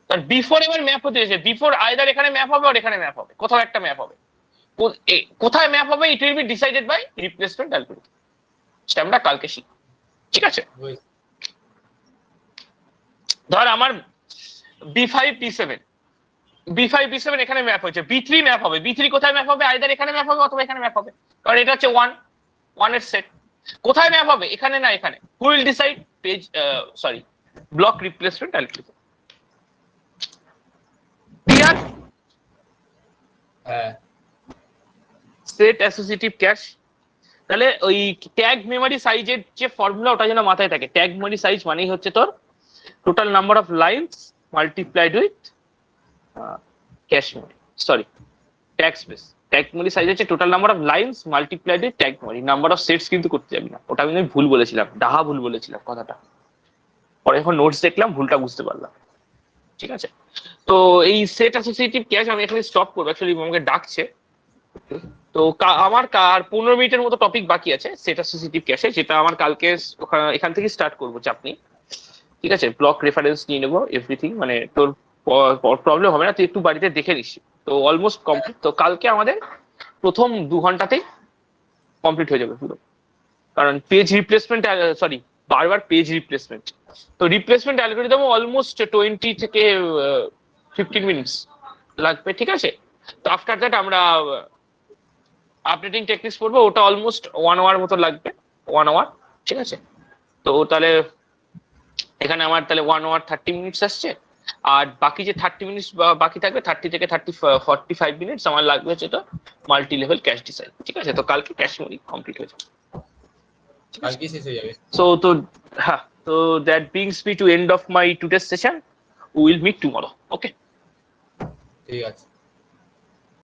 ধর B4 এবার ম্যাপ হতে এসেছে, B4 আইদার এখানে ম্যাপ হবে আর এখানে ম্যাপ হবে, কোথাও একটা ম্যাপ হবে, কোথায় ম্যাপ হবে it will be decided by replacement algorithm, সেটা আমরা কালকে শিখব, ঠিক আছে? ধর আমার B5 B7, B5 B7 এখানে ম্যাপ হয়েছে, B3 ম্যাপ হবে, B3 কোথায় ম্যাপ হবে, আইদার এখানে ম্যাপ হবে অথবা এখানে ম্যাপ হবে, কারণ এটা হচ্ছে 1 এর সেট। কোথায় ম্যাপ হবে, এখানে না এখানে, হু will decide, page sorry block replacement algorithm, clear? Set associative cache, তাহলে ওই ট্যাগ মেমোরি সাইজের যে ফর্মুলা ওটা যেন মাথায় থাকে। ট্যাগ মেমোরি সাইজ মানেই হচ্ছে তোর total number of lines multiplied with cache memory, sorry tag space. Tag memory size হচ্ছে total number of lines multiplied with tag memory. Number of sets কিন্তু করতে যাবি না, ওটা আমি ভুল বলেছিলাম, ডাহা ভুল বলেছিলাম কথাটা। পরে যখন নোটস দেখলাম ভুলটা বুঝতে পারলাম, ঠিক আছে। তো এই সেট অ্যাসোসিয়েটিভ ক্যাশ আমি এখানে স্টপ করবো, অ্যাকচুয়ালি আমাকে ডাকছে। তো আমার আর 15 মিনিটের মতো টপিক বাকি আছে সেট অ্যাসোসিয়েটিভ ক্যাশে, যেটা আমার কালকে এখান থেকে স্টার্ট করবো, চাপ নেই, ঠিক আছে। ব্লক রেফারেন্স নিয়ে নেবো, এভরিথিং, মানে তোর প্রবলেম হবে না, তুই একটু বাড়িতে দেখে নিস। তো অলমোস্ট কমপ্লিট, তো কালকে আমাদের প্রথম 2 ঘন্টাতেই কমপ্লিট হয়ে যাবে পুরো। কারণ পেজ রিপ্লেসমেন্ট, সরি বারবার পেজ রিপ্লেসমেন্ট, তো রিপ্লেসমেন্ট অ্যালগরিদম অলমোস্ট 20 থেকে 15 মিনিটস লাগবে, ঠিক আছে। তো আফটার দ্যাট আমরা আপডেটিং টেকনিক্স পড়বো, ওটা অলমোস্ট 1 আওয়ার মতো লাগবে, 1 আওয়ার, ঠিক আছে। তো তাহলে এখানে আমার তাহলে 1 আওয়ার 30 মিনিটস আসছে, আর বাকি যে 30 মিনিটস বাকি থাকবে, 30 থেকে 45 মিনিটস আমার লাগবে হচ্ছে তো মাল্টি লেভেল ক্যাশ ডিজাইন, ঠিক আছে। তো কালকে ক্যাশ মেমরি কমপ্লিট হয়ে যাবে, কালকে শেষ হয়ে যাবে। তো হ্যাঁ, তো that brings me to end of my today's session, will meet tomorrow, okay. ঠিক আছে।